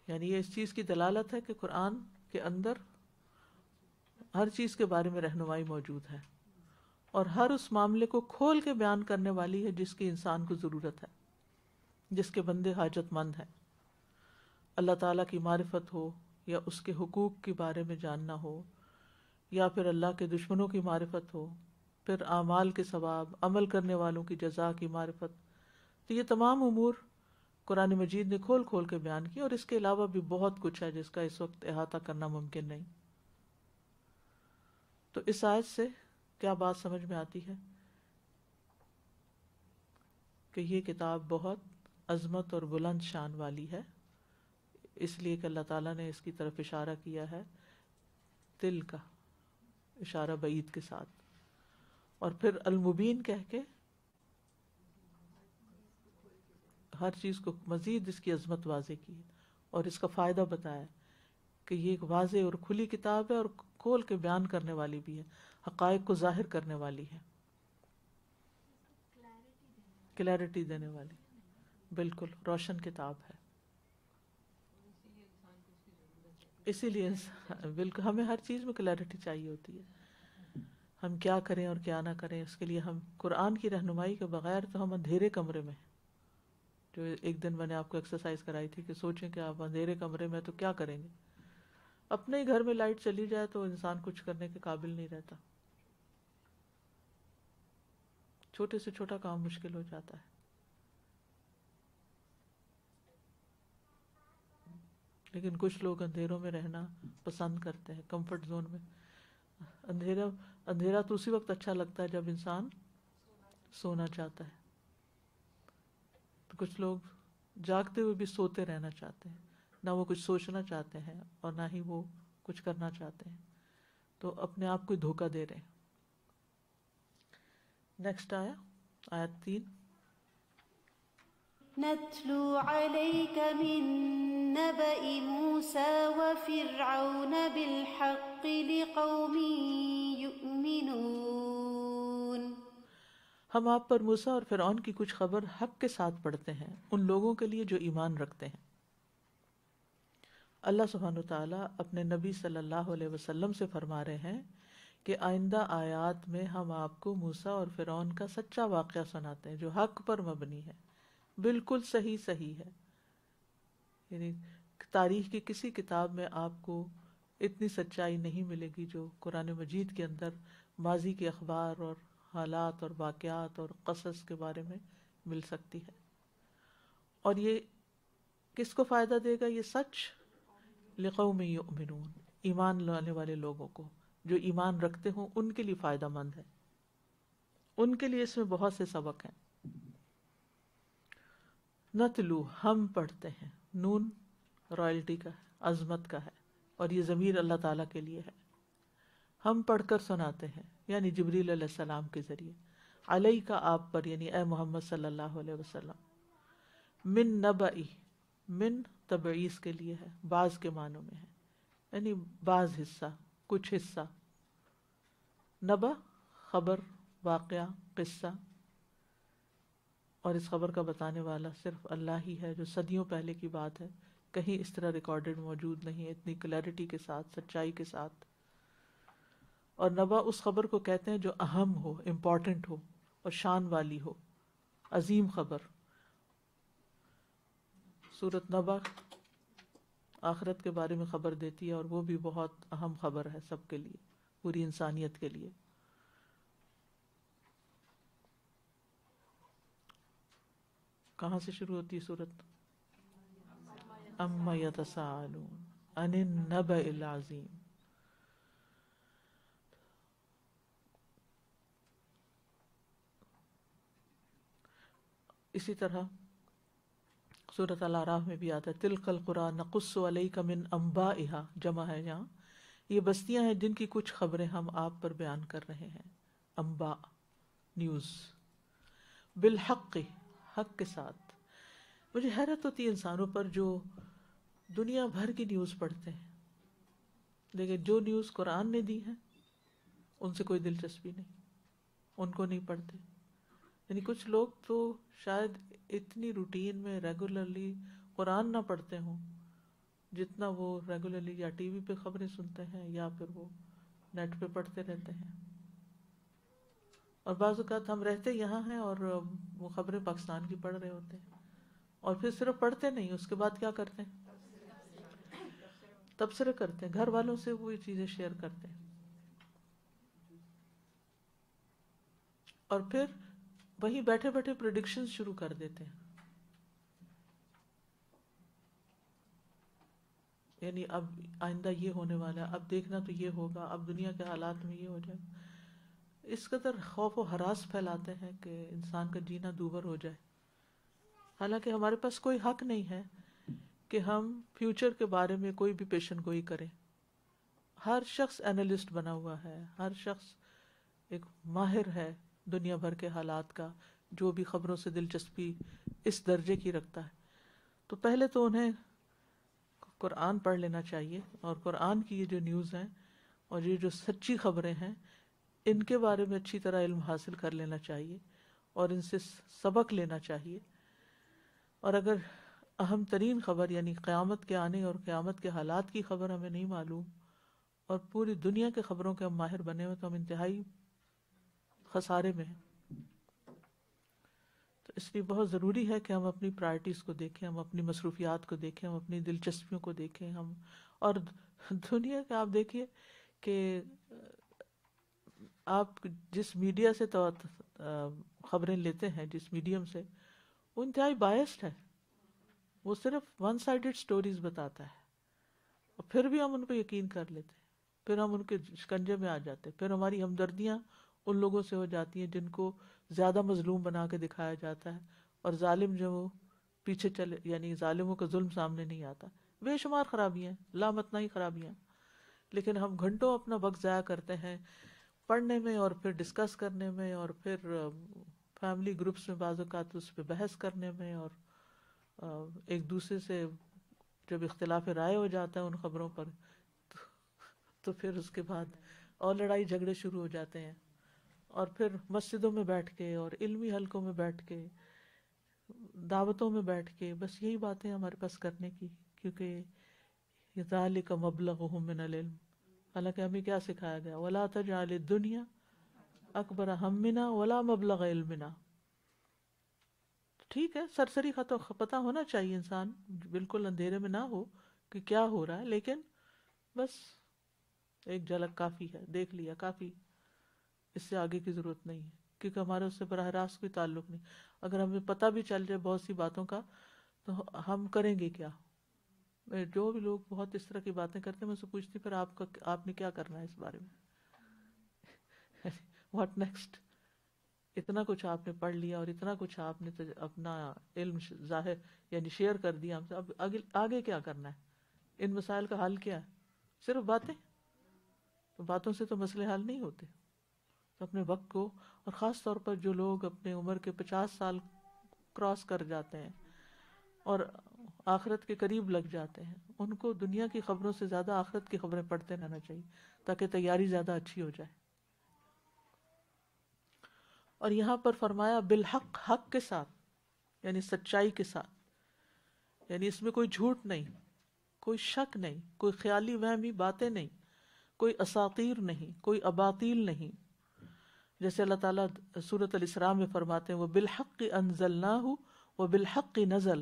یعنی یہ اس چیز کی دلالت ہے کہ قرآن کے اندر ہر چیز کے بارے میں رہنمائی موجود ہے، اور ہر اس معاملے کو کھول کے بیان کرنے والی ہے جس کی انسان کو ضرورت ہے، جس کے بندے حاجت مند ہیں. اللہ تعالیٰ کی معرفت ہو، یا اس کے حقوق کے بارے میں جاننا ہو، یا پھر اللہ کے دشمنوں کی معرفت ہو، پھر اعمال کے ثواب، عمل کرنے والوں کی جزا کی معرفت. تو یہ تمام امور قرآن مجید نے کھول کھول کے بیان کی، اور اس کے علاوہ بھی بہت کچھ ہے جس کا اس وقت احاطہ کرنا ممکن نہیں. تو اس آیت سے کیا بات سمجھ میں آتی ہے؟ کہ یہ کتاب بہت عظمت اور بلند شان والی ہے، اس لیے کہ اللہ تعالیٰ نے اس کی طرف اشارہ کیا ہے تل کا، اشارہ بعید کے ساتھ، اور پھر المبین کہہ کے ہر چیز کو مزید اس کی عظمت واضح کی ہے، اور اس کا فائدہ بتایا کہ یہ ایک واضح اور کھلی کتاب ہے، اور کھول کے بیان کرنے والی بھی ہے، حقائق کو ظاہر کرنے والی ہے، کلیئرٹی دینے والی. بالکل روشن کتاب ہے. اسی لیے بالکل ہمیں ہر چیز میں کلیئرٹی چاہیے ہوتی ہے. ہم کیا کریں اور کیا نہ کریں. اس کے لیے ہم قرآن کی رہنمائی کے بغیر تو ہم اندھیرے کمرے میں، جو ایک دن میں نے آپ کو ایکسرسائز کرائی تھی کہ سوچیں کہ آپ اندھیرے کمرے میں تو کیا کریں گے. اپنے ہی گھر میں لائٹ چلی جائے تو انسان کچھ کرنے کے قابل نہیں رہتا، چھوٹے سے چھوٹا کام مشکل ہو جاتا ہے. لیکن کچھ لوگ اندھیروں میں رہنا پسند کرتے ہیں، کمفرٹ زون میں. اندھیرا تو اسی وقت اچھا لگتا ہے جب انسان سونا چاہتا ہے. تو کچھ لوگ جاگتے ہوئے بھی سوتے رہنا چاہتے ہیں، نہ وہ کچھ سوچنا چاہتے ہیں اور نہ ہی وہ کچھ کرنا چاہتے ہیں، تو اپنے آپ کو دھوکہ دے رہے ہیں. نیکسٹ آیت 3. نتلو عليك من نبأ موسى وفرعون بالحق لقوم يؤمنون. ہم آپ پر موسیٰ اور فرعون کی کچھ خبر حق کے ساتھ پڑھتے ہیں ان لوگوں کے لیے جو ایمان رکھتے ہیں. اللہ سبحانہ وتعالیٰ اپنے نبی صلی اللہ علیہ وسلم سے فرما رہے ہیں کہ آئندہ آیات میں ہم آپ کو موسیٰ اور فرعون کا سچا واقعہ سناتے ہیں جو حق پر مبنی ہے، بالکل صحیح ہے. یعنی تاریخ کی کسی کتاب میں آپ کو اتنی سچائی نہیں ملے گی جو قرآن مجید کے اندر ماضی کے اخبار اور حالات اور واقعات اور قصص کے بارے میں مل سکتی ہے. اور یہ کس کو فائدہ دے گا؟ یہ سچ لقوم یؤمنون، ایمان لانے والے لوگوں کو، جو ایمان رکھتے ہوں ان کے لیے فائدہ مند ہے. ان کے لیے اس میں بہت سے سبق ہیں. نتلو، ہم پڑھتے ہیں، نون رائلٹی کا ہے، عظمت کا ہے، اور یہ ضمیر اللہ تعالیٰ کے لیے ہے. ہم پڑھ کر سناتے ہیں، یعنی جبریل علیہ السلام کے ذریعے، علیہ کا آپ پر، یعنی اے محمد صلی اللہ علیہ وسلم. من نبئی، من تبعیض کے لیے ہے، بعض کے معنوں میں ہے، یعنی بعض حصہ، کچھ حصہ. نبا خبر، واقعہ، قصہ، اور اس خبر کا بتانے والا صرف اللہ ہی ہے، جو صدیوں پہلے کی بات ہے، کہیں اس طرح ریکارڈڈ موجود نہیں اتنی کلیئرٹی کے ساتھ، سچائی کے ساتھ. اور نبا اس خبر کو کہتے ہیں جو اہم ہو، امپورٹنٹ ہو اور شان والی ہو، عظیم خبر. سورۃ نبا آخرت کے بارے میں خبر دیتی ہے، اور وہ بھی بہت اہم خبر ہے سب کے لیے، پوری انسانیت کے لیے. کہاں سے شروع ہوتی ہے سورت؟ اما یتساءلون عن النبأ العظیم. اسی طرح سورۃ الاعراف میں بھی آتا ہے تلک القریٰ نقص علیک من انبائها، جمع ہے یہاں. یہ بستیاں ہیں جن کی کچھ خبریں ہم آپ پر بیان کر رہے ہیں. انباء، نیوز، بالحق، حق کے ساتھ. مجھے حیرت ہوتی ہے انسانوں پر جو دنیا بھر کی نیوز پڑھتے ہیں، لیکن جو نیوز قرآن نے دی ہے ان سے کوئی دلچسپی نہیں، ان کو نہیں پڑھتے. یعنی کچھ لوگ تو شاید اتنی روٹین میں ریگولرلی قرآن نہ پڑھتے ہوں جتنا وہ ریگولرلی یا ٹی وی پہ خبریں سنتے ہیں یا پھر وہ نیٹ پہ پڑھتے رہتے ہیں. اور بعض اوقات ہم رہتے یہاں ہیں اور وہ خبریں پاکستان کی پڑھ رہے ہوتے ہیں، اور پھر صرف پڑھتے نہیں، اس کے بعد کیا کرتے ہیں؟ تبصرے کرتے ہیں، گھر والوں سے وہی چیزیں شیئر کرتے ہیں، اور پھر وہیں بیٹھے بیٹھے پریڈکشن شروع کر دیتے ہیں. یعنی اب آئندہ یہ ہونے والا ہے، اب دیکھنا تو یہ ہوگا، اب دنیا کے حالات میں یہ ہو جائے. اس قدر خوف و ہراس پھیلاتے ہیں کہ انسان کا جینا دوبر ہو جائے. حالانکہ ہمارے پاس کوئی حق نہیں ہے کہ ہم فیوچر کے بارے میں کوئی بھی پیشن گوئی کریں. ہر شخص اینالسٹ بنا ہوا ہے، ہر شخص ایک ماہر ہے دنیا بھر کے حالات کا، جو بھی خبروں سے دلچسپی اس درجے کی رکھتا ہے. تو پہلے تو انہیں قرآن پڑھ لینا چاہیے، اور قرآن کی یہ جو نیوز ہیں اور یہ جو سچی خبریں ہیں ان کے بارے میں اچھی طرح علم حاصل کر لینا چاہیے اور ان سے سبق لینا چاہیے. اور اگر اہم ترین خبر یعنی قیامت کے آنے اور قیامت کے حالات کی خبر ہمیں نہیں معلوم اور پوری دنیا کے خبروں کے ہم ماہر بنے ہوئے تو ہم انتہائی خسارے میں ہیں. تو اس لیے بہت ضروری ہے کہ ہم اپنی پرائرٹیز کو دیکھیں، ہم اپنی مصروفیات کو دیکھیں، ہم اپنی دلچسپیوں کو دیکھیں. ہم اور دنیا کا آپ دیکھیے کہ آپ جس میڈیا سے تو خبریں لیتے ہیں، جس میڈیم سے، وہ انتہائی بائسڈ ہے. وہ صرف ون سائیڈڈ سٹوریز بتاتا ہے، اور پھر بھی ہم ان پہ یقین کر لیتے ہیں، پھر ہم ان کے شکنجے میں آ جاتے ہیں، پھر ہماری ہمدردیاں ان لوگوں سے ہو جاتی ہیں جن کو زیادہ مظلوم بنا کے دکھایا جاتا ہے، اور ظالم جو وہ پیچھے چلے، یعنی ظالموں کا ظلم سامنے نہیں آتا. بے شمار خرابیاں، لامتناہی خرابیاں، لیکن ہم گھنٹوں اپنا وقت ضائع کرتے ہیں پڑھنے میں، اور پھر ڈسکس کرنے میں، اور پھر فیملی گروپس میں بعض اوقات اس پہ بحث کرنے میں، اور ایک دوسرے سے جب اختلاف رائے ہو جاتا ہے ان خبروں پر تو پھر اس کے بعد اور لڑائی جھگڑے شروع ہو جاتے ہیں. اور پھر مسجدوں میں بیٹھ کے اور علمی حلقوں میں بیٹھ کے، دعوتوں میں بیٹھ کے بس یہی باتیں ہمارے پاس کرنے کی، کیونکہ ذالک مبلغہم من العلم. حالانکہ ہمیں کیا سکھایا گیا؟ ولا تجعل الدنیا اکبر ہمنا ولا مبلغ علمنا. ٹھیک ہے، سرسری پتہ ہونا چاہیے، انسان بالکل اندھیرے میں نہ ہو کہ کیا ہو رہا ہے، لیکن بس ایک جھلک کافی ہے، دیکھ لیا کافی، اس سے آگے کی ضرورت نہیں ہے، کیونکہ ہمارا اس سے براہ راست کوئی تعلق نہیں. اگر ہمیں پتہ بھی چل جائے بہت سی باتوں کا تو ہم کریں گے کیا؟ جو بھی لوگ بہت اس طرح کی باتیں کرتے ہیں، میں سے پوچھتی پھر آپ نے کیا کرنا ہے اس بارے میں؟ What next? اتنا کچھ آپ نے پڑھ لیا اور اتنا کچھ آپ نے اپنا علم ظاہر یعنی شیئر کر دیا ہم سے، اب آگے کیا کرنا ہے؟ ان مسائل کا حل کیا ہے؟ صرف باتیں؟ تو باتوں سے تو مسئلے حل نہیں ہوتے. تو اپنے وقت کو، اور خاص طور پر جو لوگ اپنے عمر کے 50 سال کراس کر جاتے ہیں اور آخرت کے قریب لگ جاتے ہیں، ان کو دنیا کی خبروں سے زیادہ آخرت کی خبریں پڑھتے رہنا چاہیے تاکہ تیاری زیادہ اچھی ہو جائے. اور یہاں پر فرمایا بالحق، حق کے ساتھ، یعنی سچائی کے ساتھ، یعنی اس میں کوئی جھوٹ نہیں، کوئی شک نہیں، کوئی خیالی وہمی باتیں نہیں، کوئی اساطیر نہیں، کوئی اباطیل نہیں. جیسے اللہ تعالیٰ سورۃ الاسراء میں فرماتے ہیں وَبِالْحَقِّ أَنزَلْنَاهُ وَبِالْحَقِّ نَزَلَ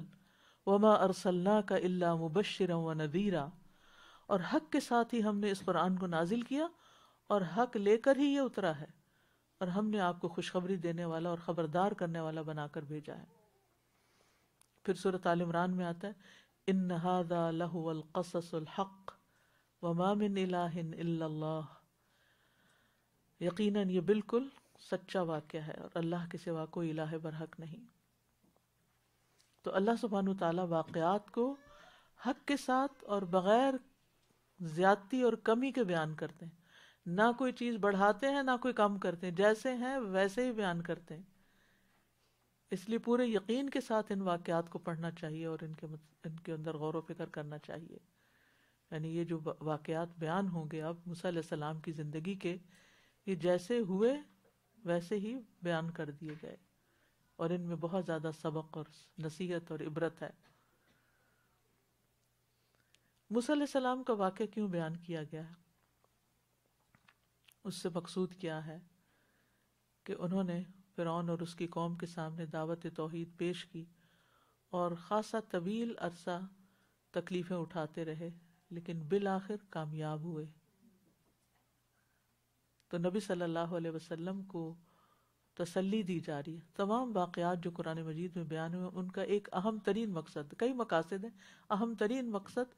وَمَا أَرْسَلْنَاكَ إِلَّا مُبَشِّرًا وَنَذِيرًا. اور حق کے ساتھ ہی ہم نے اس قرآن کو نازل کیا، اور حق لے کر ہی یہ اترا ہے، اور ہم نے آپ کو خوشخبری دینے والا اور خبردار کرنے والا بنا کر بھیجا ہے. پھر سورۃ آل عمران میں آتا ہے إِنَّ هَذَا لَهُوَ الْقَصَصُ الْحَقُّ وَمَا مِنْ إِلَٰهٍ إِلَّا اللَّهُ. یقیناً یہ بالکل سچا واقعہ ہے اور اللہ کے سوا کوئی الہ برحق نہیں. تو اللہ سبحانہ وتعالیٰ واقعات کو حق کے ساتھ اور بغیر زیادتی اور کمی کے بیان کرتے ہیں، نہ کوئی چیز بڑھاتے ہیں نہ کوئی کم کرتے ہیں، جیسے ہیں ویسے ہی بیان کرتے ہیں. اس لیے پورے یقین کے ساتھ ان واقعات کو پڑھنا چاہیے اور ان کے اندر غور و فکر کرنا چاہیے. یعنی یہ جو واقعات بیان ہوں گے اب موسیٰ علیہ السلام کی زندگی کے، یہ جیسے ہوئے ویسے ہی بیان کر دیے گئے، اور ان میں بہت زیادہ سبق اور نصیحت اور عبرت ہے. موسیٰ علیہ السلام کا واقعہ کیوں بیان کیا گیا ہے؟ اس سے مقصود کیا ہے کہ انہوں نے فرعون اور اس کی قوم کے سامنے دعوت توحید پیش کی، اور خاصا طویل عرصہ تکلیفیں اٹھاتے رہے، لیکن بالآخر کامیاب ہوئے. تو نبی صلی اللہ علیہ وسلم کو تسلی دی جا رہی ہے. تمام واقعات جو قرآن مجید میں بیان ہوئے ان کا ایک اہم ترین مقصد، کئی مقاصد ہیں، اہم ترین مقصد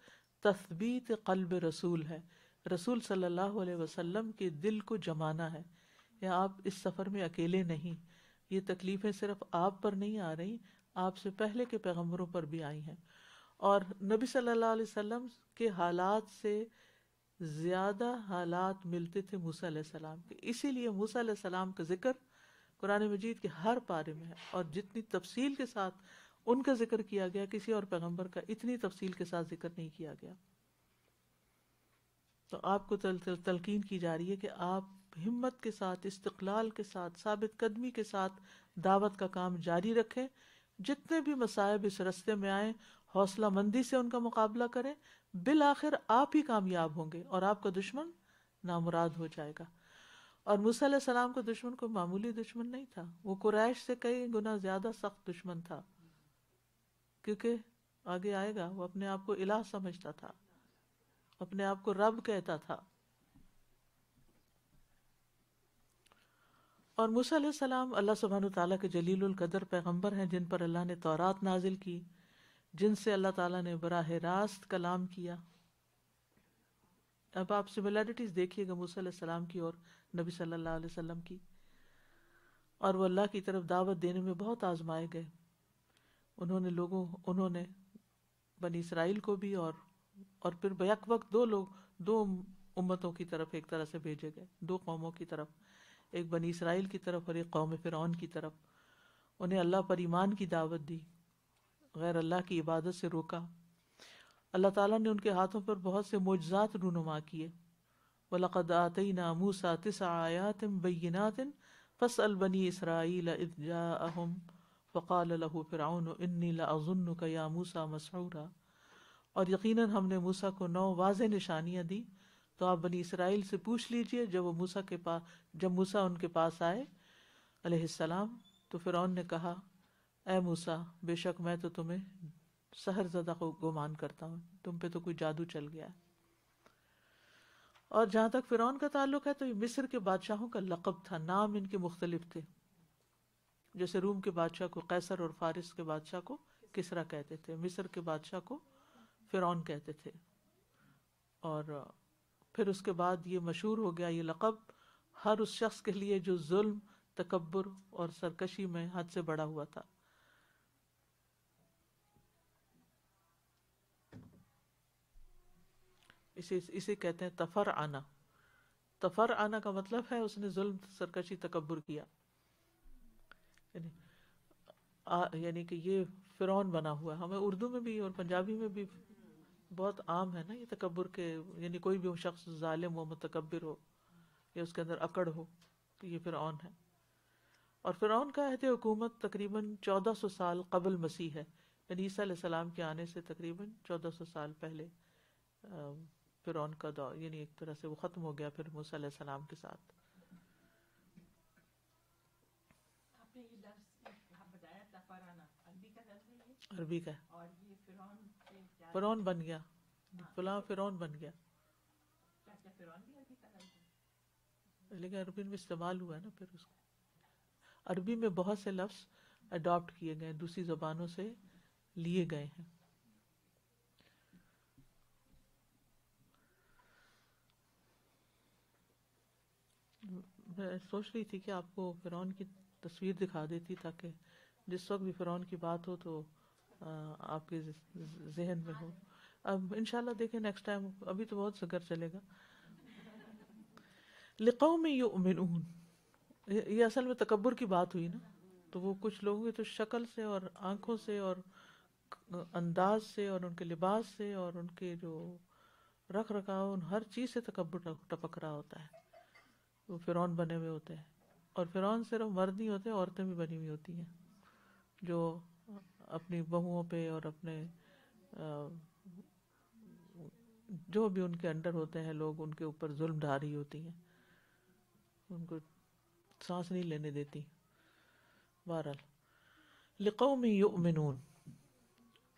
تثبیت قلب رسول ہے. رسول صلی اللہ علیہ وسلم کے دل کو جمانا ہے، یا آپ اس سفر میں اکیلے نہیں، یہ تکلیفیں صرف آپ پر نہیں آ رہی، آپ سے پہلے کے پیغمبروں پر بھی آئی ہیں. اور نبی صلی اللہ علیہ وسلم کے حالات سے زیادہ حالات ملتے تھے موسیٰ علیہ السلام کے، اسی لیے موسیٰ علیہ السلام کا ذکر قرآن مجید کے ہر پارے میں ہے، اور جتنی تفصیل کے ساتھ ان کا ذکر کیا گیا کسی اور پیغمبر کا اتنی تفصیل کے ساتھ ذکر نہیں کیا گیا. تو آپ کو تلقین کی جا رہی ہے کہ آپ ہمت کے ساتھ، استقلال کے ساتھ، ثابت قدمی کے ساتھ دعوت کا کام جاری رکھیں. جتنے بھی مصائب اس رستے میں آئیں حوصلہ مندی سے ان کا مقابلہ کریں، بالآخر آپ ہی کامیاب ہوں گے اور آپ کا دشمن نامراد ہو جائے گا. اور موسیٰ علیہ السلام کا دشمن کوئی معمولی دشمن نہیں تھا، وہ قریش سے کئی گنا زیادہ سخت دشمن تھا، کیونکہ آگے آئے گا وہ اپنے آپ کو الہ سمجھتا تھا، اپنے آپ کو رب کہتا تھا. اور موسیٰ علیہ السلام اللہ سبحانہ تعالیٰ کے جلیل القدر پیغمبر ہیں، جن پر اللہ نے تورات نازل کی، جن سے اللہ تعالیٰ نے براہ راست کلام کیا. اب آپ سملیرٹیز دیکھیے گا موسیٰ علیہ السلام کی اور نبی صلی اللہ علیہ وسلم کی. اور وہ اللہ کی طرف دعوت دینے میں بہت آزمائے گئے. انہوں نے بنی اسرائیل کو بھی اور پھر بیک وقت دو امتوں کی طرف ایک طرح سے بھیجے گئے، دو قوموں کی طرف، ایک بنی اسرائیل کی طرف اور ایک قوم فرعون کی طرف. انہیں اللہ پر ایمان کی دعوت دی، غیر اللہ کی عبادت سے روکا. اللہ تعالیٰ نے ان کے ہاتھوں پر بہت سے معجزات رونما کیے. وَلَقَدْ آتَيْنَا مُوسَىٰ 9 آيَاتٍ بَيِّنَاتٍ فَاسْأَلْ بَنِي إِسْرَائِيلَ إِذْ جَاءَهُمْ فَقَالَ لَهُ فِرْعَوْنُ إِنِّي لَأَظُنُّكَ يَا مُوسَىٰ مَسْحُورًا. اور یقیناً ہم نے موسیٰ کو 9 واضح نشانیاں دی، تو آپ بنی اسرائیل سے پوچھ لیجئے جب موسیٰ ان کے پاس آئے علیہ السلام، تو فرعون نے کہا اے موسیٰ، بے شک میں تو تمہیں سحر زدہ کو گمان کرتا ہوں، تم پہ تو کوئی جادو چل گیا ہے. اور جہاں تک فرعون کا تعلق ہے تو یہ مصر کے بادشاہوں کا لقب تھا، نام ان کے مختلف تھے. جیسے روم کے بادشاہ کو قیصر اور فارس کے بادشاہ کو کسرا کہتے تھے، مصر کے بادشاہ کو فرعون کہتے تھے. اور پھر اس کے بعد یہ مشہور ہو گیا یہ لقب ہر اس شخص کے لیے جو ظلم، تکبر اور سرکشی میں حد سے بڑا ہوا تھا. اسے کہتے ہیں تفرعنا. تفرعنا کا مطلب ہے اس نے ظلم، سرکشی، تکبر کیا. یعنی کہ یہ فرعون بنا ہوا. ہمیں اردو میں بھی اور پنجابی میں بھی بہت عام ہے نا یہ تکبر کے، یعنی کوئی بھی شخص ظالم ہو، متکبر ہو یا اس کے اندر اکڑ ہو تو یہ فرعون ہے. اور فرعون کا عہد حکومت تقریباً 1400 سال قبل مسیح ہے، یعنی عیسیٰ علیہ السلام کے آنے سے تقریباً 1400 سال پہلے فرعون کا دور، یعنی ایک طرح سے وہ ختم ہو گیا پھر موسیٰ علیہ السلام کے ساتھ. آپ نے یہ لفظ بتایا تفرانا، عربی کا لفظ ہے یہ؟ عربی کا. اور یہ فرعون سے کیا؟ فرعون بن گیا، فلاں فرعون بن گیا. کیا فرعون بھی عربی کا لفظ ہے؟ لیکن عربی میں استعمال ہوا ہے نا پھر اس کو. عربی میں بہت سے لفظ اڈاپٹ کیے گئے، دوسری زبانوں سے لیے گئے ہیں. میں سوچ رہی تھی کہ آپ کو فرعون کی تصویر دکھا دیتی تاکہ جس وقت بھی فرعون کی بات ہو تو آپ کے ذہن میں ہو. اب انشاءاللہ دیکھیں نیکسٹ ٹائم، ابھی تو بہت سگر چلے گا. لقوم یؤمنون، یہ اصل میں تکبر کی بات ہوئی نا، تو وہ کچھ لوگوں کی تو شکل سے اور آنکھوں سے اور انداز سے اور ان کے لباس سے اور ان کے جو رکھ رکھاؤ، ہر چیز سے تکبر ٹپک رہا ہوتا ہے. وہ فرعون بنے ہوئے ہوتے ہیں. اور فرعون صرف مرد نہیں ہوتے، عورتیں بھی بنی ہوئی ہوتی ہیں جو اپنی بہوؤں پہ اور اپنے جو بھی ان کے انڈر ہوتے ہیں لوگ، ان کے اوپر ظلم ڈھا رہی ہوتی ہیں، ان کو سانس نہیں لینے دیتی. بہرحال لقوم یؤمنون،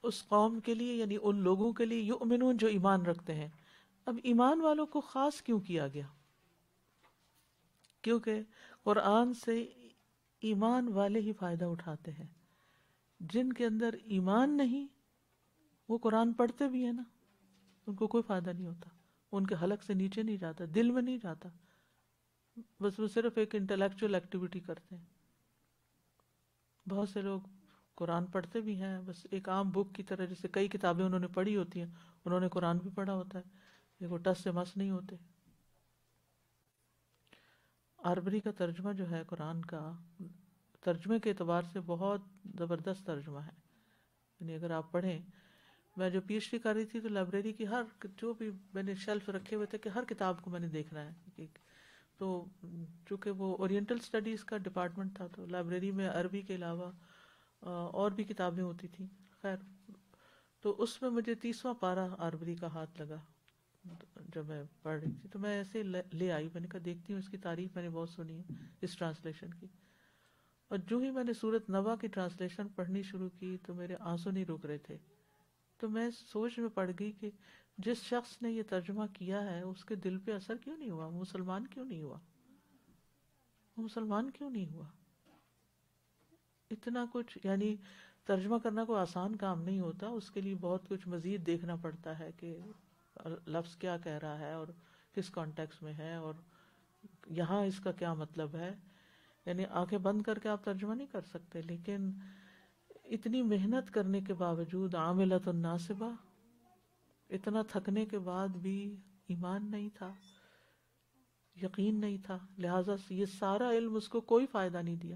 اس قوم کے لیے یعنی ان لوگوں کے لیے، یؤمنون جو ایمان رکھتے ہیں. اب ایمان والوں کو خاص کیوں کیا گیا؟ کیونکہ قرآن سے ایمان والے ہی فائدہ اٹھاتے ہیں. جن کے اندر ایمان نہیں وہ قرآن پڑھتے بھی ہیں نا، ان کو کوئی فائدہ نہیں ہوتا، ان کے حلق سے نیچے نہیں جاتا، دل میں نہیں جاتا، بس وہ صرف ایک انٹلیکچوئل ایکٹیویٹی کرتے ہیں. بہت سے لوگ قرآن پڑھتے بھی ہیں بس ایک عام بک کی طرح، جیسے کئی کتابیں انہوں نے پڑھی ہوتی ہیں، انہوں نے قرآن بھی پڑھا ہوتا ہے، لیکن وہ ٹس سے مس نہیں ہوتے. عربی کا ترجمہ جو ہے قرآن کا، ترجمے کے اعتبار سے بہت زبردست ترجمہ ہے. یعنی اگر آپ پڑھیں، میں جو پی ایچ ڈی کر رہی تھی تو لائبریری کی ہر جو بھی میں نے شیلف رکھے ہوئے تھے کہ ہر کتاب کو میں نے دیکھنا ہے. تو چونکہ وہ اورینٹل اسٹڈیز کا ڈپارٹمنٹ تھا تو لائبریری میں عربی کے علاوہ اور بھی کتابیں ہوتی تھیں. خیر، تو اس میں مجھے 30واں پارہ عربی کا ہاتھ لگا. جب میں پڑھ رہی تھی تو میں ایسے لے آئی، میں نے کہا دیکھتی ہوں اس کی تعریف میں نے بہت سنی ہے اس ٹرانسلیشن کی، اور جو ہی میں نے سورۃ نبا کی ٹرانسلیشن پڑھنی شروع کی تو میرے آنسو نہیں رک رہے تھے. تو میں سوچ میں پڑ گئی کہ جس شخص نے یہ ترجمہ کیا ہے اس کے دل پہ اثر کیوں نہیں ہوا، مسلمان کیوں نہیں ہوا، مسلمان کیوں نہیں ہوا. اتنا کچھ، یعنی ترجمہ کرنا کوئی آسان کام نہیں ہوتا، اس کے لیے بہت کچھ مزید دیکھنا پڑتا ہے کہ لفظ کیا کہہ رہا ہے اور کس کانٹیکس میں ہے اور یہاں اس کا کیا مطلب ہے. یعنی آنکھیں بند کر کے آپ ترجمہ نہیں کر سکتے، لیکن اتنی محنت کرنے کے باوجود عاملۃ ناصبہ، اتنا تھکنے کے بعد بھی ایمان نہیں تھا، یقین نہیں تھا، لہٰذا یہ سارا علم اس کو کوئی فائدہ نہیں دیا.